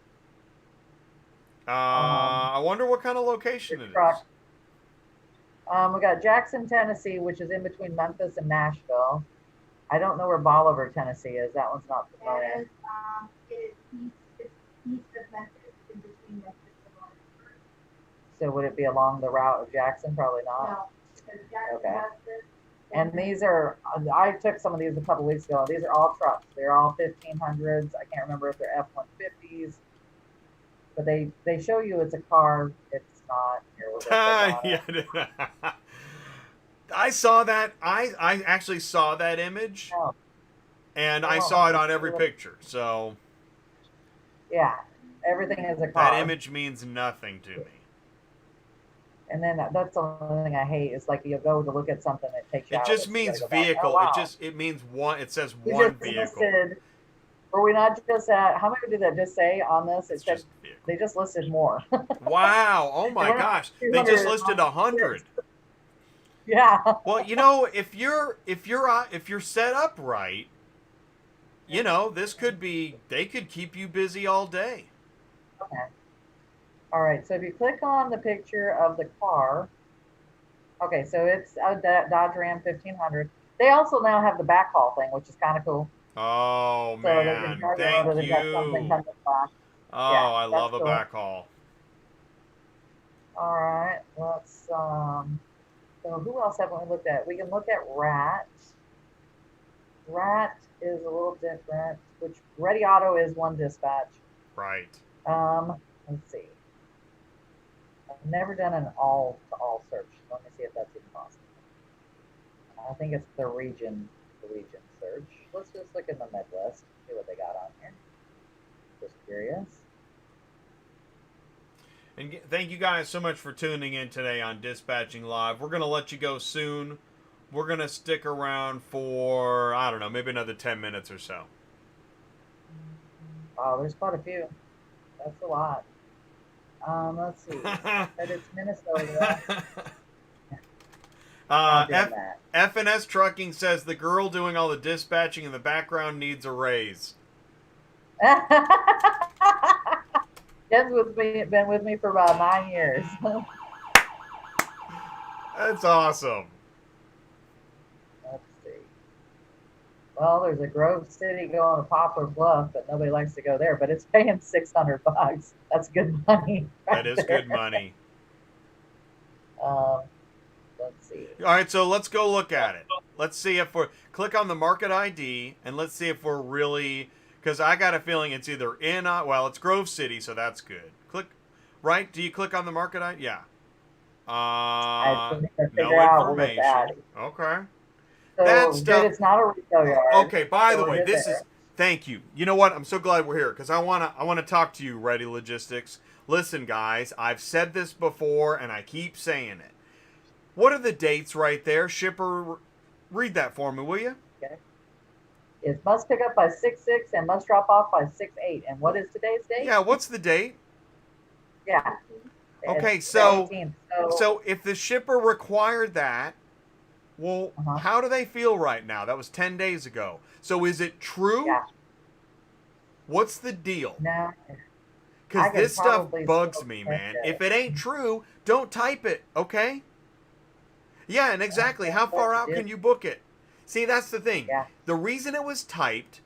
I wonder what kind of location it truck. is. We got Jackson, Tennessee, which is in between Memphis and Nashville. I don't know where Bolivar, Tennessee is. That one's not familiar. It is it's east of Memphis, in between Memphis and Lawrenceburg. So would it be along the route of Jackson? Probably not. No, because Jackson Okay. has this. And these are, I took some of these a couple weeks ago. These are all trucks. They're all 1500s. I can't remember if they're F-150s. But they show you it's a car. It's not. Here, we'll just Yeah. I saw that. I actually saw that image, Oh. and I Oh, saw it on that's every cool. picture. So Yeah, everything is a car. that image means nothing to me. And then that's the only thing I hate is like you'll go to look at something that takes you It out. just of it, so you means gotta go back. vehicle. Oh, wow. It means one. It says We one just vehicle. listed, were we not just at, how many did that just say on this? It It's said just vehicle. they just listed more. Wow! Oh my We're not gosh! They just 200 listed 100. Yeah. Well, if you're set up right, this could be. They could keep you busy all day. Okay. All right. So if you click on the picture of the car, okay, so it's a Dodge Ram 1500. They also now have the backhaul thing, which is kind of cool. Oh So they man! can charge it Thank over, they've got something you. coming back. Oh, Yeah, I that's love a cool. backhaul. All right. Let's so who else haven't we looked at? We can look at Rat. Rat is a little different, which Ready Auto is one dispatch. Right. Let's see. I've never done an all-to-all search. Let me see if that's even possible. I think it's the region search. Let's just look in the Midwest, see what they got on here. Just curious. And thank you guys so much for tuning in today on Dispatching Live. We're going to let you go soon. We're going to stick around for, I don't know, maybe another 10 minutes or so. Oh, there's quite a few. That's a lot. Let's see. But it's Minnesota. Not doing that. F&S Trucking says the girl doing all the dispatching in the background needs a raise. Jen's been with me for about 9 years. That's awesome. Let's see. Well, there's a Grove City going to Poplar Bluff, but nobody likes to go there. But it's paying $600. That's good money. That is good money. Let's see. All right, so let's go look at it. Let's see if click on the market ID, and let's see if we're really, because I got a feeling it's either it's Grove City, so that's good. Click, right? Do you click on the market ID? Yeah. I need to figure No out where it's at. information. Okay. So That's good, it's not a retail yard. Okay, by the So way, it this there. is thank you. You know what? I'm so glad we're here because I wanna talk to you, Ready Logistics. Listen, guys, I've said this before and I keep saying it. What are the dates right there? Shipper, read that for me, will you? Okay. It must pick up by 6/6 and must drop off by 6/8. And what is today's date? Yeah, what's the date? Yeah. Okay, It's so- 17th. So if the shipper required that, well, Uh-huh. how do they feel right now? That was 10 days ago. So is it true? Yeah. What's the deal? No. I Because can this stuff probably bugs still me, check man. it. If it ain't true, don't type it, okay? Yeah, and exactly. How far out can you book it? See, that's the thing. Yeah. The reason it was typed,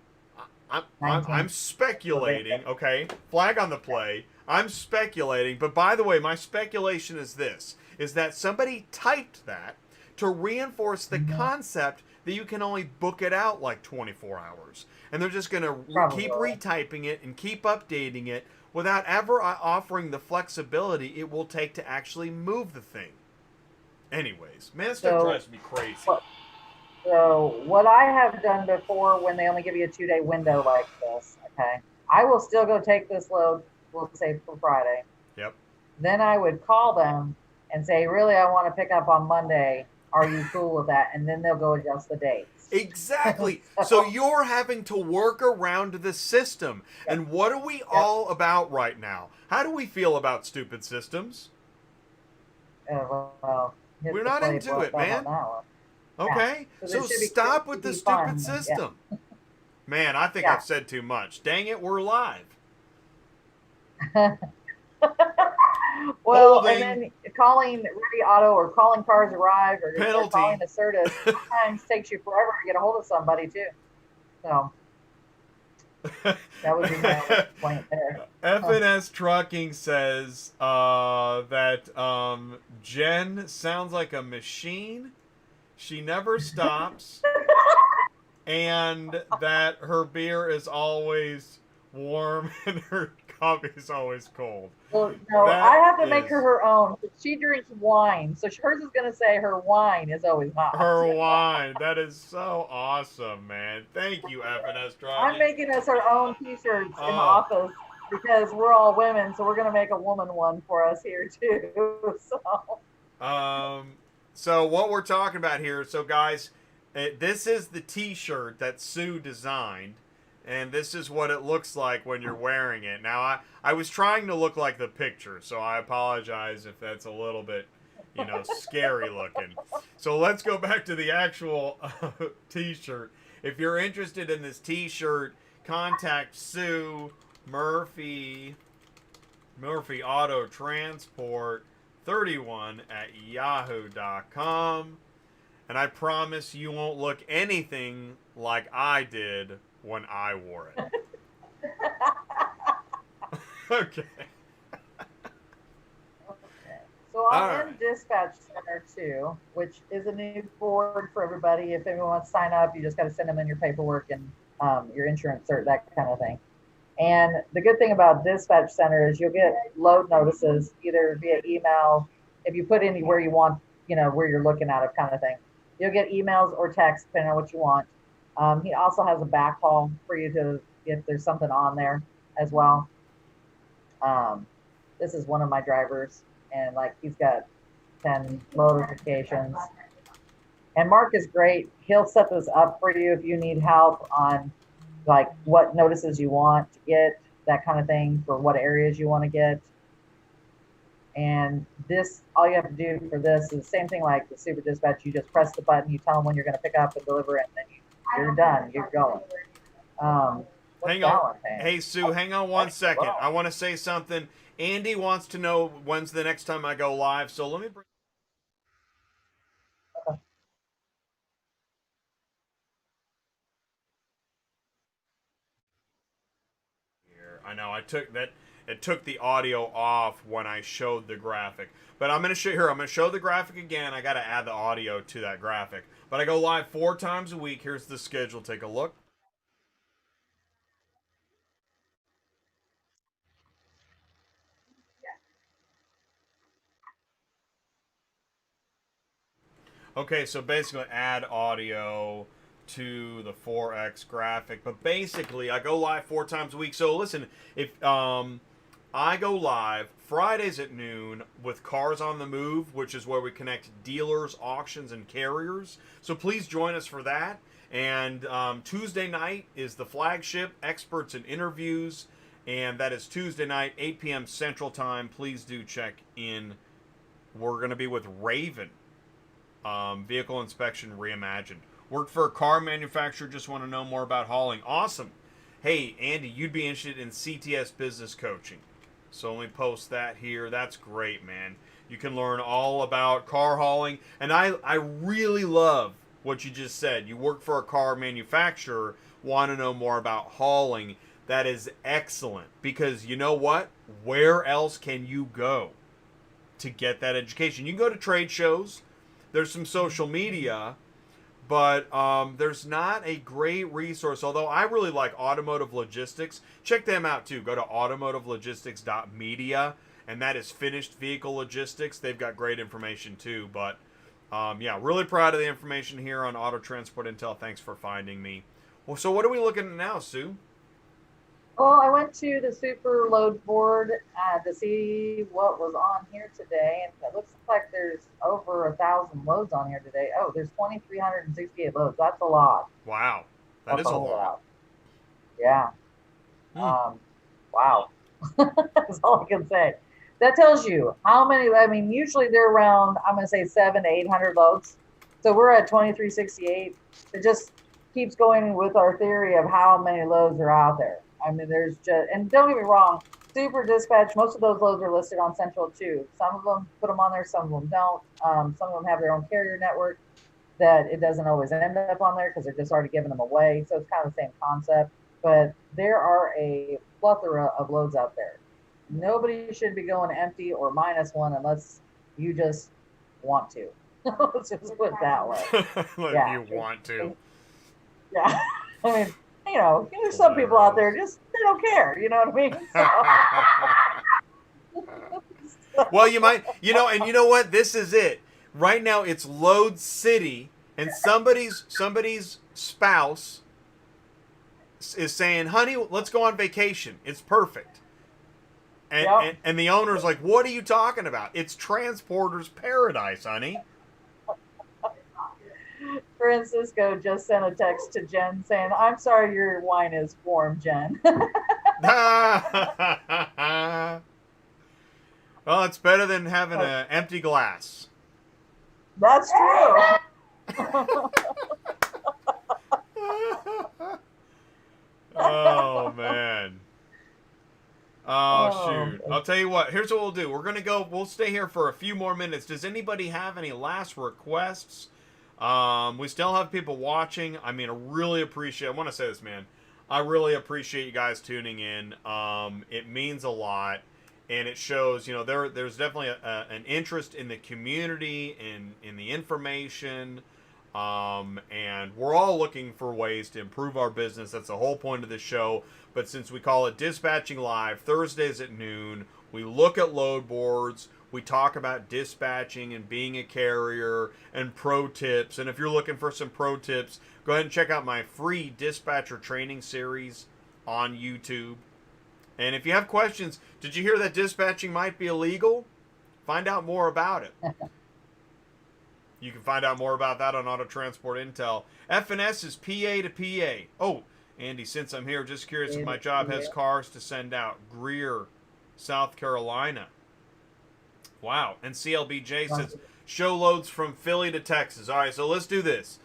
I'm 19. speculating, okay? Flag on the play. I'm speculating, but by the way, my speculation is this, is that somebody typed that to reinforce the concept that you can only book it out like 24 hours. And they're just going to keep Probably. retyping it and keep updating it without ever offering the flexibility it will take to actually move the thing. Anyways, man, this stuff So- drives me crazy. So what I have done before when they only give you a 2-day window like this, okay, I will still go take this load, we'll say for Friday. Yep. Then I would call them and say, really, I want to pick up on Monday. Are you cool with that? And then they'll go adjust the dates. Exactly. So you're having to work around the system. And what are we all about right now? How do we feel about stupid systems? Well, hit We're the not play into button it, on man. that one. Okay? So So there should be- stop should with the be stupid fun, yeah. system. Man, I think Yeah. I've said too much. Dang it, we're live. Well, Holding. and then calling Ready Auto or calling CarsArrive or Penalty. calling Assertus sometimes takes you forever to get a hold of somebody too. So that would be my only point there. FNS Trucking says that Jen sounds like a machine. She never stops. And that her beer is always warm and her coffee is always cold. Well, no, That I have to make is- her own. She drinks wine, so hers is going to say her wine is always hot. Her wine. That is so awesome, man. Thank you, FNS Trucking. I'm making us our own T-shirts in the Oh. office because we're all women, so we're going to make a woman one for us here too. So what we're talking about here, so guys, this is the T-shirt that Sue designed, and this is what it looks like when you're wearing it. Now, I was trying to look like the picture, so I apologize if that's a little bit, scary looking. So let's go back to the actual T-shirt. If you're interested in this T-shirt, contact Sue Murphy Auto Transport 31 at yahoo.com. And I promise you won't look anything like I did when I wore it. Okay. So I'm All in right. Dispatch Center too, which is a new board for everybody. If anyone wants to sign up, you just got to send them in your paperwork and your insurance cert, that kind of thing. And the good thing about Dispatch Center is you'll get load notices either via email, if you put in where you want, where you're looking at it kind of thing. You'll get emails or text depending on what you want. He also has a backhaul for you to, if there's something on there as well. This is one of my drivers, and he's got 10 notifications. And Mark is great. He'll set this up for you if you need help on what notices you want to get, that kind of thing, for what areas you want to get. And this, all you have to do for this is the same thing like the Super Dispatch. You just press the button, you tell them when you're going to pick up and deliver it, and then you're done. You're going. Hang on. Hey, Sue, hang on one second. Wow. I want to say something. Andy wants to know when's the next time I go live, so let me bring... I know it took the audio off when I showed the graphic. But I'm going to show the graphic again. I got to add the audio to that graphic. But I go live 4 times a week. Here's the schedule. Take a look. Okay, so basically add audio to the 4X graphic. But basically, I go live 4 times a week. So listen, if I go live Fridays at noon with Cars on the Move, which is where we connect dealers, auctions, and carriers. So please join us for that. And Tuesday night is the flagship, experts and interviews. And that is Tuesday night, 8 p.m. Central Time. Please do check in. We're going to be with Raven. Vehicle Inspection Reimagined. Worked for a car manufacturer, just want to know more about hauling. Awesome. Hey, Andy, you'd be interested in CTS business coaching. So let me post that here. That's great, man. You can learn all about car hauling. And I really love what you just said. You work for a car manufacturer, want to know more about hauling. That is excellent. Because you know what? Where else can you go to get that education? You can go to trade shows. There's some social media, but there's not a great resource. Although I really like Automotive Logistics. Check them out too. Go to automotivelogistics.media, and that is finished vehicle logistics. They've got great information too. But yeah, really proud of the information here on Auto Transport Intel. Thanks for finding me. Well, so what are we looking at now, Sue? Well, I went to the Super Load board to see what was on here today, and it looks like there's over 1,000 loads on here today. Oh, there's 2,368 loads. That's a lot. Wow, that is a lot. Yeah. Wow. That's all I can say. That tells you how many. I mean, usually they're around, I'm going to say 700 to 800 loads. So we're at 2,368. It just keeps going with our theory of how many loads are out there. I mean, there's just, and don't get me wrong, Super Dispatch, most of those loads are listed on Central too. Some of them put them on there, some of them don't. Some of them have their own carrier network that it doesn't always end up on there because they're just already giving them away. So it's kind of the same concept. But there are a plethora of loads out there. Nobody should be going empty or -1 unless you just want to. Let's just put it that way. If you want to. Yeah. I mean, there's some people out there just they don't care. You know what I mean? So. Well, you might, and you know what? This is it. Right now, it's Load City, and somebody's spouse is saying, "Honey, let's go on vacation. It's perfect." And the owner's like, "What are you talking about? It's Transporter's Paradise, honey." Francisco just sent a text to Jen saying, "I'm sorry your wine is warm, Jen." Well, it's better than having an empty glass. That's true. Oh, man. Oh, shoot. I'll tell you what. Here's what we'll do. We'll stay here for a few more minutes. Does anybody have any last requests? We still have people watching. I mean, I want to say this, man. I really appreciate you guys tuning in. It means a lot. And it shows, there's definitely an interest in the community, in the information. And we're all looking for ways to improve our business. That's the whole point of this show. But since we call it Dispatching Live, Thursdays at noon, we look at load boards. We talk about dispatching and being a carrier and pro tips. And if you're looking for some pro tips, go ahead and check out my free dispatcher training series on YouTube. And if you have questions, did you hear that dispatching might be illegal? Find out more about it. You can find out more about that on Auto Transport Intel. F&S is PA to PA. Oh, Andy, since I'm here, just curious if my job has cars to send out. Greer, South Carolina. Wow. And CLBJ says, show loads from Philly to Texas. All right, so let's do this.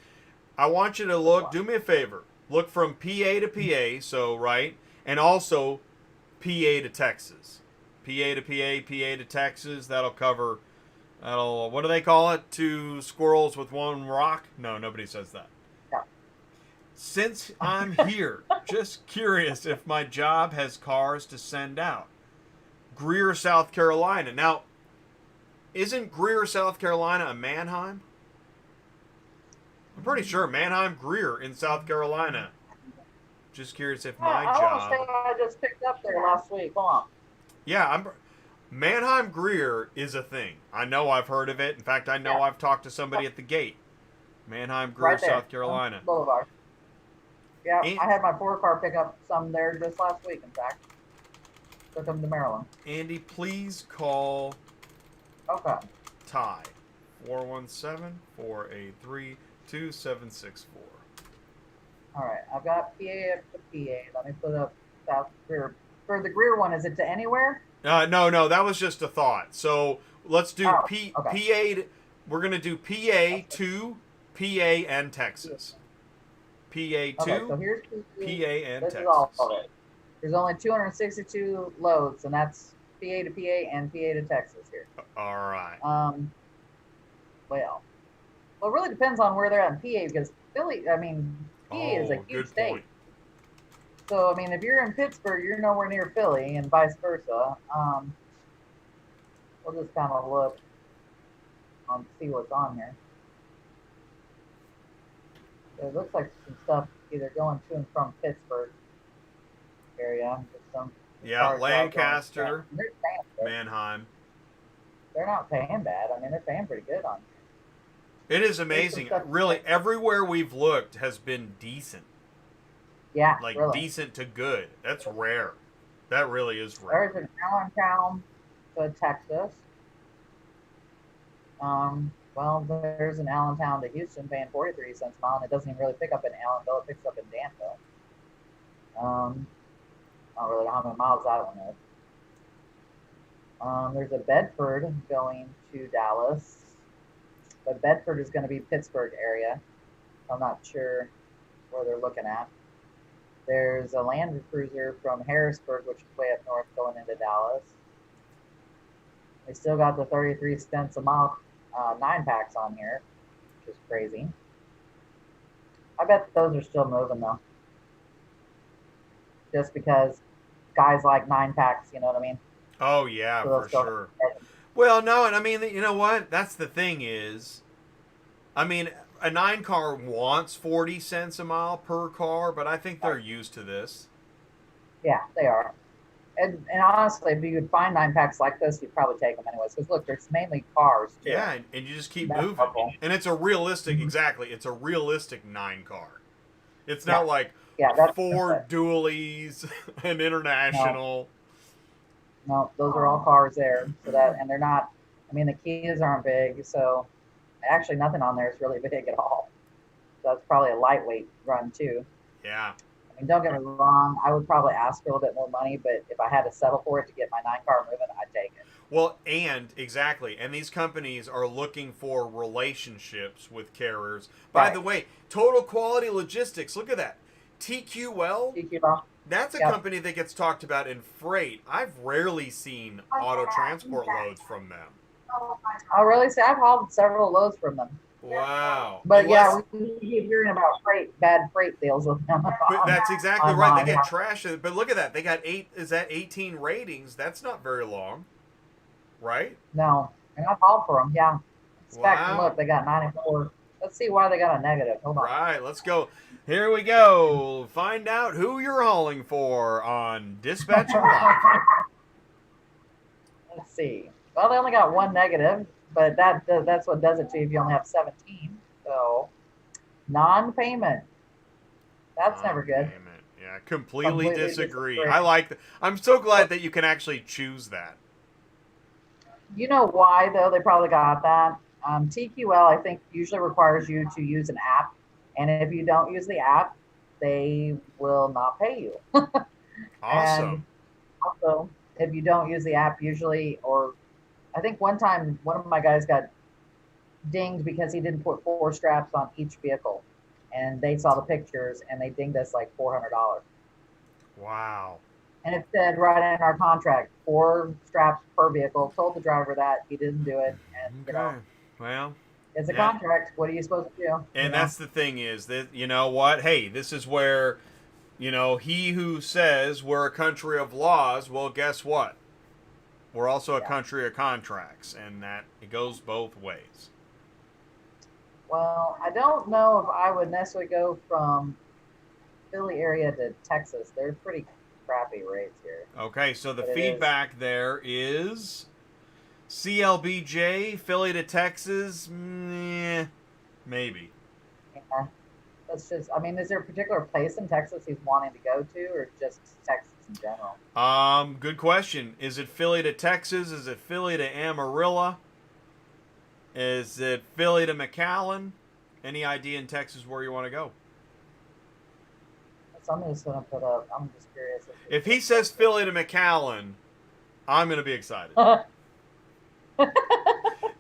I want you to do me a favor. Look from PA to PA, so, right? And also PA to Texas. PA to PA, PA to Texas. That'll cover, what do they call it? 2 squirrels with 1 rock? No, nobody says that. No. Since I'm here, just curious if my job has cars to send out. Greer, South Carolina. Now, isn't Greer, South Carolina a Mannheim? I'm pretty sure Mannheim, Greer in South Carolina. Just curious if my job... I want to say I just picked up there last week. Hold on. Yeah, Mannheim, Greer is a thing. I know I've heard of it. In fact, I know I've talked to somebody at the gate. Mannheim, Greer, Right there, South Carolina. Boulevard. Yeah, I had my 4-car pick up some there just last week, in fact. Took them to Maryland. Andy, please call Okay. Ty. 417-483-2764. All right. I've got PA up to PA. Let me put up South Greer. For the Greer one, is it to anywhere? No, that was just a thought. So let's do PA. We're going to do PA to PA and Texas. PA to So here's PA and this Texas. is all of it. There's only 262 loads, and that's PA to PA and PA to Texas here. All right. Well, it really depends on where they're at in PA because Philly, PA is a huge state. Point. So, if you're in Pittsburgh, you're nowhere near Philly and vice versa. We'll just kind of look and see what's on here. So it looks like some stuff either going to and from Pittsburgh area. Yeah, Lancaster, They're Mannheim. They're not paying bad. They're paying pretty good on it. It is amazing. Really, everywhere we've looked has been decent. Yeah, like really. decent to good. That's rare. That really is rare. There's an Allentown to Texas. Well, there's an Allentown to Houston paying 43 cents a mile, and it doesn't even really pick up in Allenville. It picks up in Danville. I don't really know how many miles that one is. There's a Bedford going to Dallas, but Bedford is going to be Pittsburgh area. I'm not sure where they're looking at. There's a Land Cruiser from Harrisburg, which is way up north going into Dallas. They still got the 33 cents a mile 9-packs on here, which is crazy. I bet those are still moving though. Just because guys like 9-packs, you know what I mean? Oh yeah, So for sure. Well, no, and I mean, you know what? That's the thing is, I mean, a 9 car wants 40 cents a mile per car, but I think they're used to this. Yeah, they are. And honestly, if you could find 9-packs like this, you'd probably take them anyways. Because look, there's mainly cars too. Yeah, and you just keep That's moving. helpful. And it's a realistic, Mhm. exactly, it's a realistic 9 car. It's not like that's Ford dualies and international. No, those are all cars there. So that, and they're not, I mean, the keys aren't big. So actually nothing on there is really big at all. So that's probably a lightweight run too. Yeah. I mean, don't get me wrong, I would probably ask for a little bit more money, but if I had to settle for it to get my 9 car moving, I'd take it. Well, and exactly, and these companies are looking for relationships with carriers. By Right. the way, Total Quality Logistics, look at that. TQL, TQL. that's a company that gets talked about in freight. I've rarely seen auto transport loads from them. Oh, really? See, I've hauled several loads from them. Wow. But yeah, we keep hearing about bad freight deals with them. But that's exactly online, right. They get yeah. trashed. But look at that. They got 18 ratings. That's not very long. Right? No. And I've hauled for them, yeah. Spec, Wow. look, they got 94. Let's see why they got a negative. Hold on. Right, let's go. Here we go. Find out who you're hauling for on Dispatching Live. Let's see. Well, they only got 1 negative, but that's what does it to you if you only have 17. So, non-payment. That's never good. Damn it. Yeah, completely disagree. disagree. I like that. I'm so glad that you can actually choose that. You know why, though, they probably got that? TQL, I think, usually requires you to use an app. And if you don't use the app, they will not pay you. Awesome. And also, if you don't use the app, usually, or I think one time one of my guys got dinged because he didn't put 4 straps on each vehicle. And they saw the pictures and they dinged us like $400. Wow. And it said right in our contract, 4 straps per vehicle. Told the driver that he didn't do it. And, you know, Okay. Well, it's a yeah. contract. What are you supposed to do? And that's the thing is that, you know what? Hey, this is where, you know, he who says we're a country of laws, well, guess what? We're also a country of contracts, and that it goes both ways. Well, I don't know if I would necessarily go from Philly area to Texas. They're pretty crappy rates here. Okay, so the But it feedback there is CLBJ, Philly to Texas, maybe. Yeah. That's just, I mean, is there a particular place in Texas he's wanting to go to, or just Texas in general? Good question. Is it Philly to Texas? Is it Philly to Amarillo? Is it Philly to McAllen? Any idea in Texas where you want to go? So I'm just going to put up, I'm just curious. If he says Philly to McAllen, I'm going to be excited.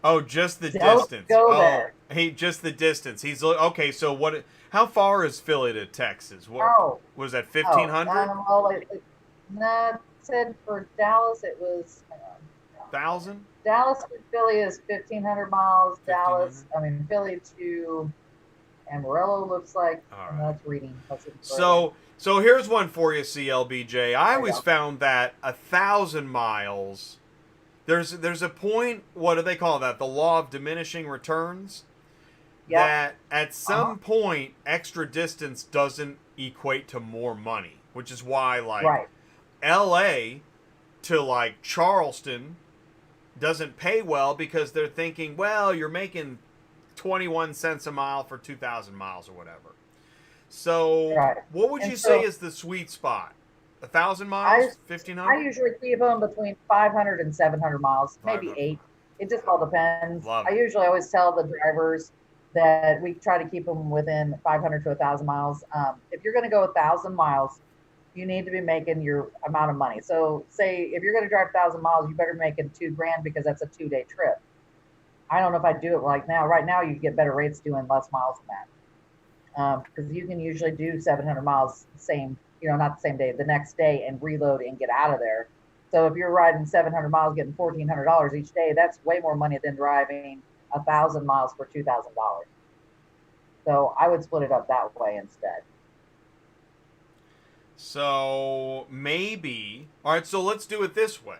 Oh, just the distance. Go there. Hey, just the distance. He's okay. So what? How far is Philly to Texas? What was that? 1,500? No, it said for Dallas it was 1,000? Dallas to Philly is 1,500 miles. 1,500? Philly to Amarillo looks like. All And right. that's reading. So here's one for you, CLBJ. I always found that 1,000 miles. There's a point. What do they call that? The law of diminishing returns. Yep. That at some point, extra distance doesn't equate to more money, which is why like L.A. to like Charleston doesn't pay well because they're thinking, well, you're making 21 cents a mile for 2,000 miles or whatever. So what would you say is the sweet spot? 1,000 miles? 1,500? I usually keep them between 500 and 700 miles, maybe 8. It just all depends. I usually always tell the drivers that we try to keep them within 500 to 1,000 miles. If you're going to go 1,000 miles, you need to be making your amount of money. So say if you're going to drive 1,000 miles, you better be making $2,000 because that's a 2-day trip. I don't know if I do it right now. Right now, you get better rates doing less miles than that. because you can usually do 700 miles same, not the same day, the next day, and reload and get out of there. So if you're riding 700 miles, getting $1,400 each day, that's way more money than driving 1,000 miles for $2,000. So I would split it up that way instead. So maybe, all right. So let's do it this way.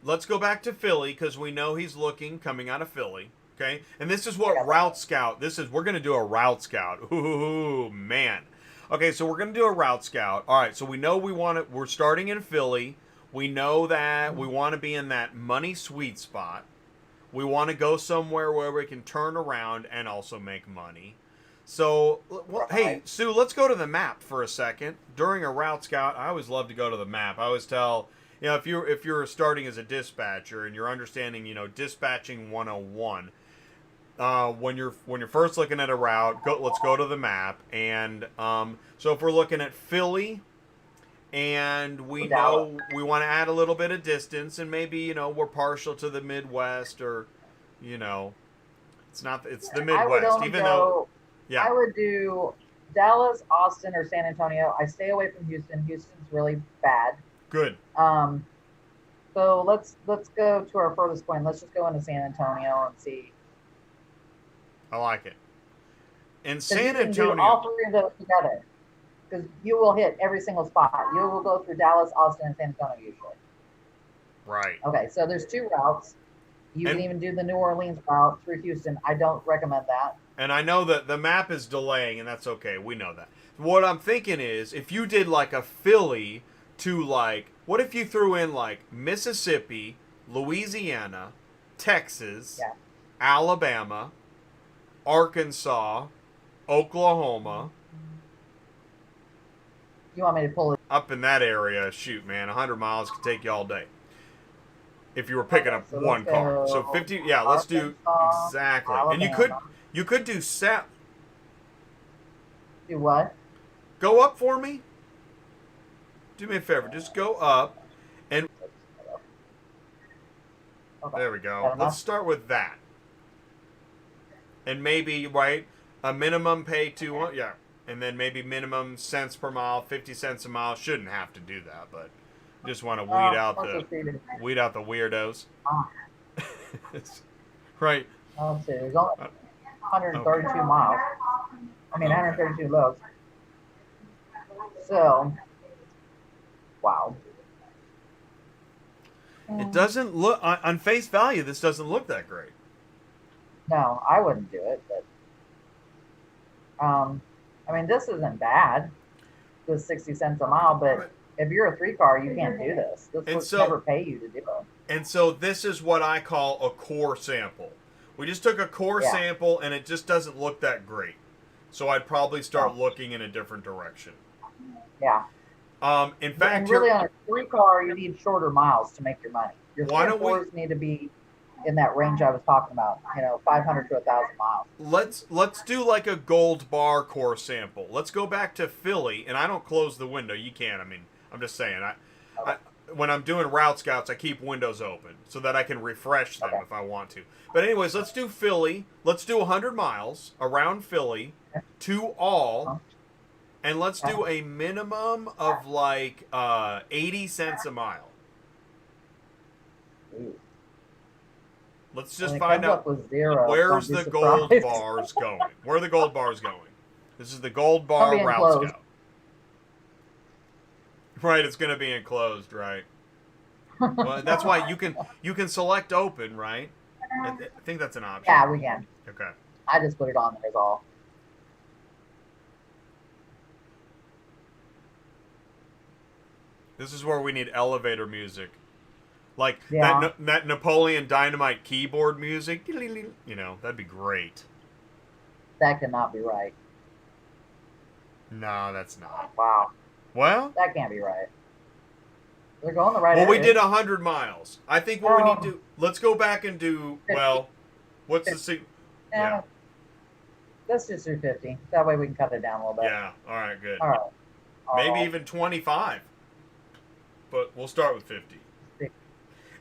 Let's go back to Philly because we know he's looking coming out of Philly. Okay, and this is what Route Scout. We're gonna do a Route Scout. Ooh, man. Okay, so we're gonna do a Route Scout. All right, so we know we're starting in Philly. We know that we want to be in that money sweet spot. We want to go somewhere where we can turn around and also make money. So, hey, Sue, let's go to the map for a second. During a Route Scout, I always love to go to the map. I always tell, if you're starting as a dispatcher and you're understanding, dispatching 101, when you're first looking at a route, let's go to the map. And so if we're looking at Philly, and we know we want to add a little bit of distance, and maybe we're partial to the Midwest, or it's the Midwest, even though. Yeah. I would do Dallas, Austin, or San Antonio. I stay away from Houston. Houston's really bad. Good. So let's go to our furthest point. Let's just go into San Antonio and see. I like it. In San Antonio, do all three of those together, because you will hit every single spot. You will go through Dallas, Austin, and San Antonio usually. Right. Okay, so there's 2 routes. You can even do the New Orleans route through Houston. I don't recommend that. And I know that the map is delaying, and that's okay. We know that. What I'm thinking is, if you did like a Philly to what if you threw in Mississippi, Louisiana, Texas, Alabama, Arkansas, Oklahoma. You want me to pull it up in that area? Shoot, man, 100 miles could take you all day. If you were picking up one car. So 50, yeah, let's do exactly. Alabama. And you could do Do what? Go up for me. Do me a favor. Just go up. And there we go. Let's start with that. And maybe, a minimum pay to, yeah. And then maybe minimum cents per mile, 50 cents a mile. Shouldn't have to do that, but just want to weed out the weirdos. Right. Let's see. There's only 132 miles. 132 loads. So, wow. It doesn't look, on face value, this doesn't look that great. No, I wouldn't do it, but this isn't bad. This 60 cents a mile, but if you're a 3-car, you can't do this. This would never pay you to do it. And so this is what I call a core sample. We just took a core sample, and it just doesn't look that great. So I'd probably start looking in a different direction. Yeah. In fact, and really on a 3-car, you need shorter miles to make your money. Your 3-4s need to be in that range I was talking about. 500 to 1,000 miles. Let's do like a gold bar core sample. Let's go back to Philly, and I don't close the window. You can. I'm just saying. When I'm doing Route Scouts, I keep windows open so that I can refresh them if I want to. But anyways, let's do Philly. Let's do 100 miles around Philly to all. And let's do a minimum of 80 cents a mile. Let's just find out where's the gold bars going. Where are the gold bars going? This is the gold bar Route Scout. Right, it's going to be enclosed, right? Well, that's why you can select open, right? I think that's an option. Yeah, we can. Okay. I just put it on there is all. This is where we need elevator music. That Napoleon Dynamite keyboard music. That'd be great. That cannot be right. No, that's not. Wow. Well? That can't be right. They're going the right area. Well, we did 100 miles. I think what we need to do... Let's go back and do... 50. Well, what's 50. Yeah. Let's just do 50. That way we can cut it down a little bit. Yeah. All right, good. All right. Maybe even 25. But we'll start with 50.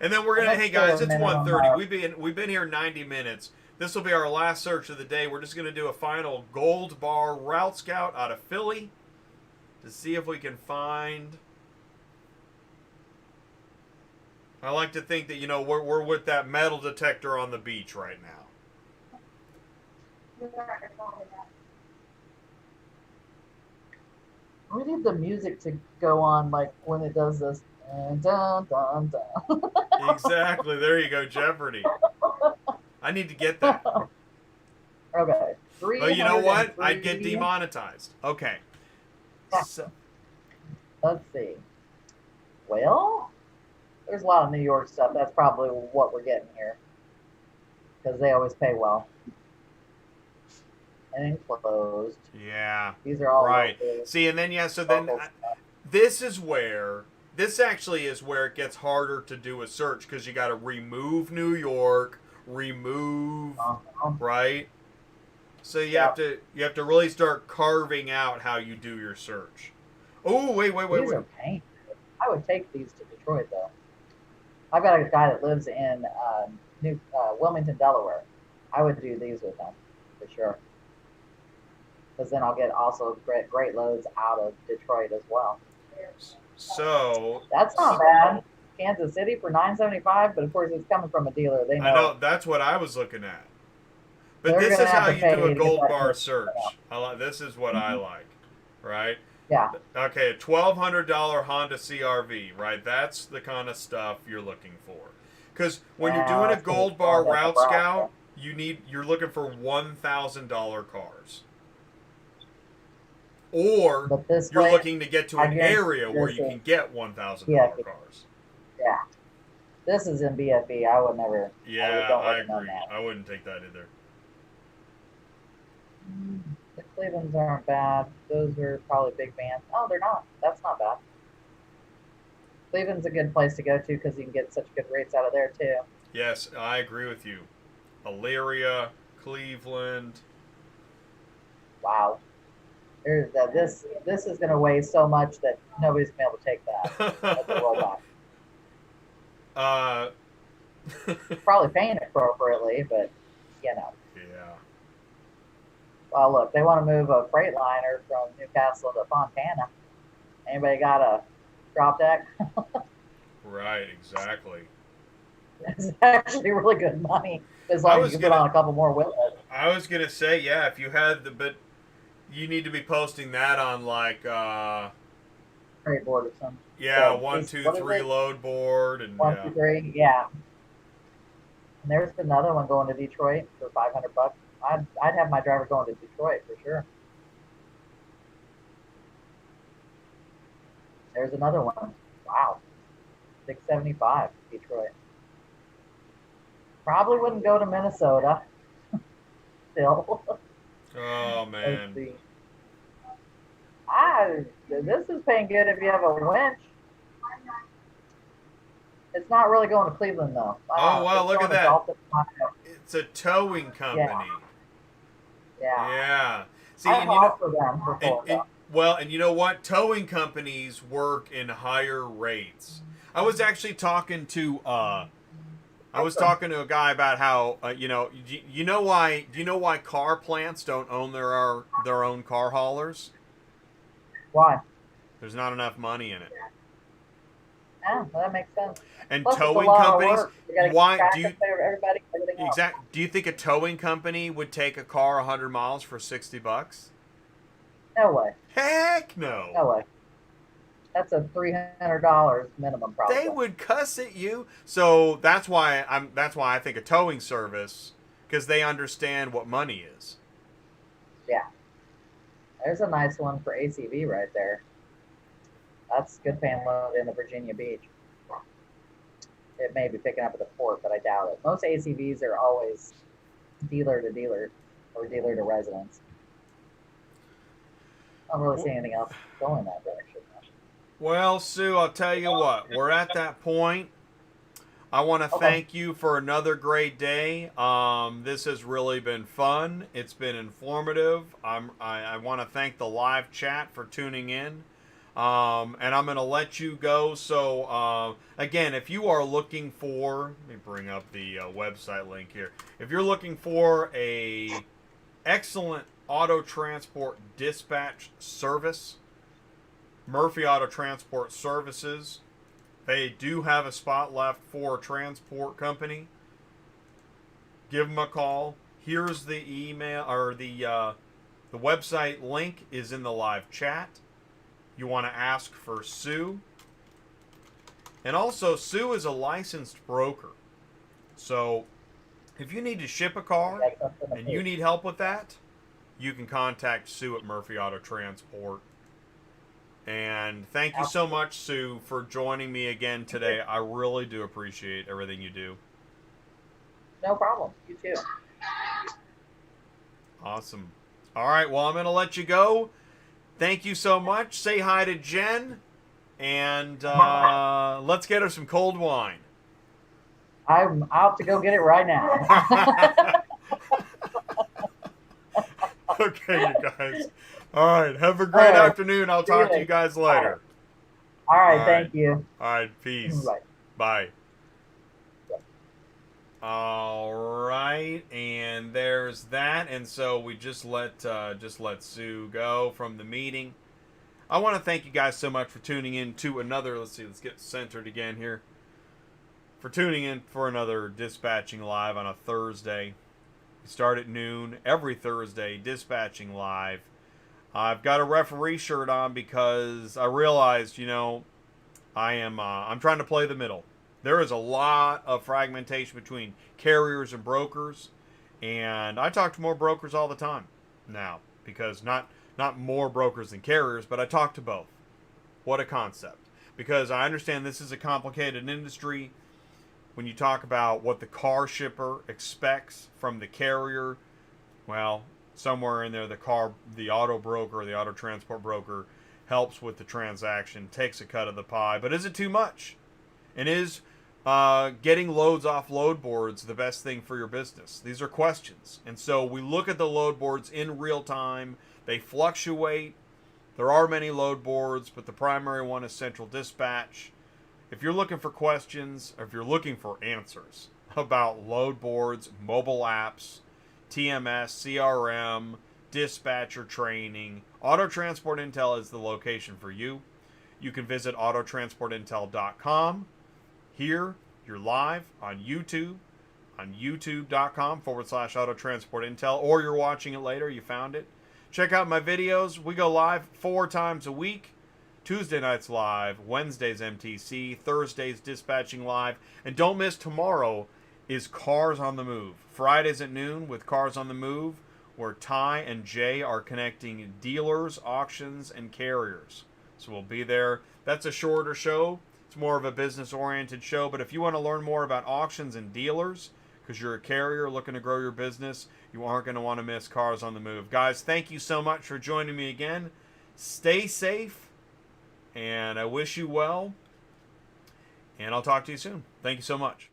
And then we're gonna, hey guys, it's 1:30. We've been here 90 minutes. this will be our last search of the day. We're just going to do a final gold bar route scout out of Philly to see if we can find. I like to think that, you know, we're with that metal detector on the beach right now. We need the music to go on like when it does this. Dun, dun, dun. Exactly. There you go, Jeopardy. I need to get that. Okay. But you know what? I'd 303. get demonetized. Okay. So, Let's see. Well, there's a lot of New York stuff. That's probably what we're getting here. Because they always pay well. And enclosed. yeah. These are all Right. local- See, and then, yeah, so then local stuff. this actually is where it gets harder to do a search because you got to remove New York, right? So you have to really start carving out how you do your search. Oh, wait. These are pain. I would take these to Detroit though. I've got a guy that lives in Wilmington, Delaware. I would do these with him for sure. Because then I'll get also great loads out of Detroit as well. So That's not bad. Kansas City for $9.75, but of course it's coming from a dealer. They know. I know that's what I was looking at. But They're this gonna is how have to you pay do to a get gold that bar good search. stuff. This is what I like, right? Yeah. Okay, a $1,200 Honda CRV, right? That's the kind of stuff you're looking for. Because when you're doing a that's gold gonna bar be route fun. scout, you're looking for $1,000 cars. Or But this you're way, looking to get to I an guarantee area where this you is- can get $1,000 Yeah. cars. yeah. This is in BFE. I would never. Yeah, don't I recommend agree. that. I wouldn't take that either. The Clevelands aren't bad. Those are probably big bands. Oh, they're not. That's not bad. Cleveland's a good place to go to because you can get such good rates out of there too. Yes, I agree with you. Elyria, Cleveland. Wow. There's this is going to weigh so much that nobody's going to be able to take that. That's a rollback. Probably paying appropriately, but you know. Yeah. Well, look, they want to move a Freightliner from Newcastle to Fontana. Anybody got a drop deck? Right, exactly. It's actually really good money as I long was as you put gonna- on a couple more wheels. I was gonna say, yeah, if you had but you need to be posting that on like, Freight board or something. yeah, So, 1, is- 2, what is 3 it? load board, and 1, yeah. 2, 3, yeah. And there's another one going to Detroit for $500. I'd have my driver going to Detroit for sure. There's another one. Wow, $675 Detroit. Probably wouldn't go to Minnesota. Still. Oh Let's man. see. This is paying good if you have a winch. It's not really going to Cleveland though. Oh, wow, it's look at going to that. Dalton. It's a towing company. Yeah. Yeah. See, I've and you know, offered them before. and you know what? Towing companies work in higher rates. I was actually talking to a guy about how you know why car plants don't own their own car haulers? Why? There's not enough money in it. Yeah, well, that makes sense. And Plus, it's a towing lot of companies, work. You gotta why track do you and pay everybody, everything else. do you think a towing company would take a car 100 miles for $60? No way. Heck no. No way. That's a $300 minimum, probably. They would cuss at you. So that's why I think a towing service, because they understand what money is. Yeah. There's a nice one for ACV right there. That's good paying load in the Virginia Beach. It may be picking up at the port, but I doubt it. Most ACVs are always dealer to dealer or dealer to residence. I don't really see anything else going that direction. Well, Sue, I'll tell you what. We're at that point. I want to thank you for another great day. This has really been fun. It's been informative. I want to thank the live chat for tuning in. And I'm going to let you go. So, again, if you are looking for, let me bring up the website link here. If you're looking for a excellent auto transport dispatch service, Murphy Auto Transport Services, they do have a spot left for a transport company. Give them a call. Here's the email, or the website link is in the live chat. You want to ask for Sue. And also, Sue is a licensed broker. So, if you need to ship a car and you need help with that, you can contact Sue at Murphy Auto Transport. And thank you so much, Sue, for joining me again today. I really do appreciate everything you do. No problem. You too. Awesome. All right, well, I'm going to let you go. Thank you so much. Say hi to Jen. And let's get her some cold wine. I'm out to go get it right now. Okay, you guys. All right, have a great afternoon. I'll talk to you guys later. All right, thank you. All right, peace. Bye. Bye. All right, and there's that. And so we just let Sue go from the meeting. I want to thank you guys so much for tuning in to another. Let's get centered again here. For tuning in for another Dispatching Live on a Thursday. We start at noon every Thursday, Dispatching Live. I've got a referee shirt on because I realized, I'm trying to play the middle. There is a lot of fragmentation between carriers and brokers, and I talk to more brokers all the time now, because not more brokers than carriers, but I talk to both. What a concept. Because I understand this is a complicated industry. When you talk about what the car shipper expects from the carrier, well, somewhere in there the auto broker, the auto transport broker helps with the transaction, takes a cut of the pie. But is it too much? And is getting loads off load boards the best thing for your business? These are questions. And so we look at the load boards in real time. They fluctuate. There are many load boards, but the primary one is Central Dispatch. If you're looking for questions, or if you're looking for answers about load boards, mobile apps, TMS, CRM, dispatcher training, Auto Transport Intel is the location for you. You can visit autotransportintel.com. Here, you're live on YouTube, on youtube.com/autotransportintel, or you're watching it later, you found it. Check out my videos. We go live 4 times a week. Tuesday nights live, Wednesdays MTC, Thursdays Dispatching Live, and don't miss tomorrow is Cars on the Move. Fridays at noon with Cars on the Move, where Ty and Jay are connecting dealers, auctions, and carriers. So we'll be there. That's a shorter show. It's more of a business-oriented show, but if you want to learn more about auctions and dealers, because you're a carrier looking to grow your business, you aren't going to want to miss Cars on the Move. Guys, thank you so much for joining me again. Stay safe. And I wish you well. And I'll talk to you soon. Thank you so much.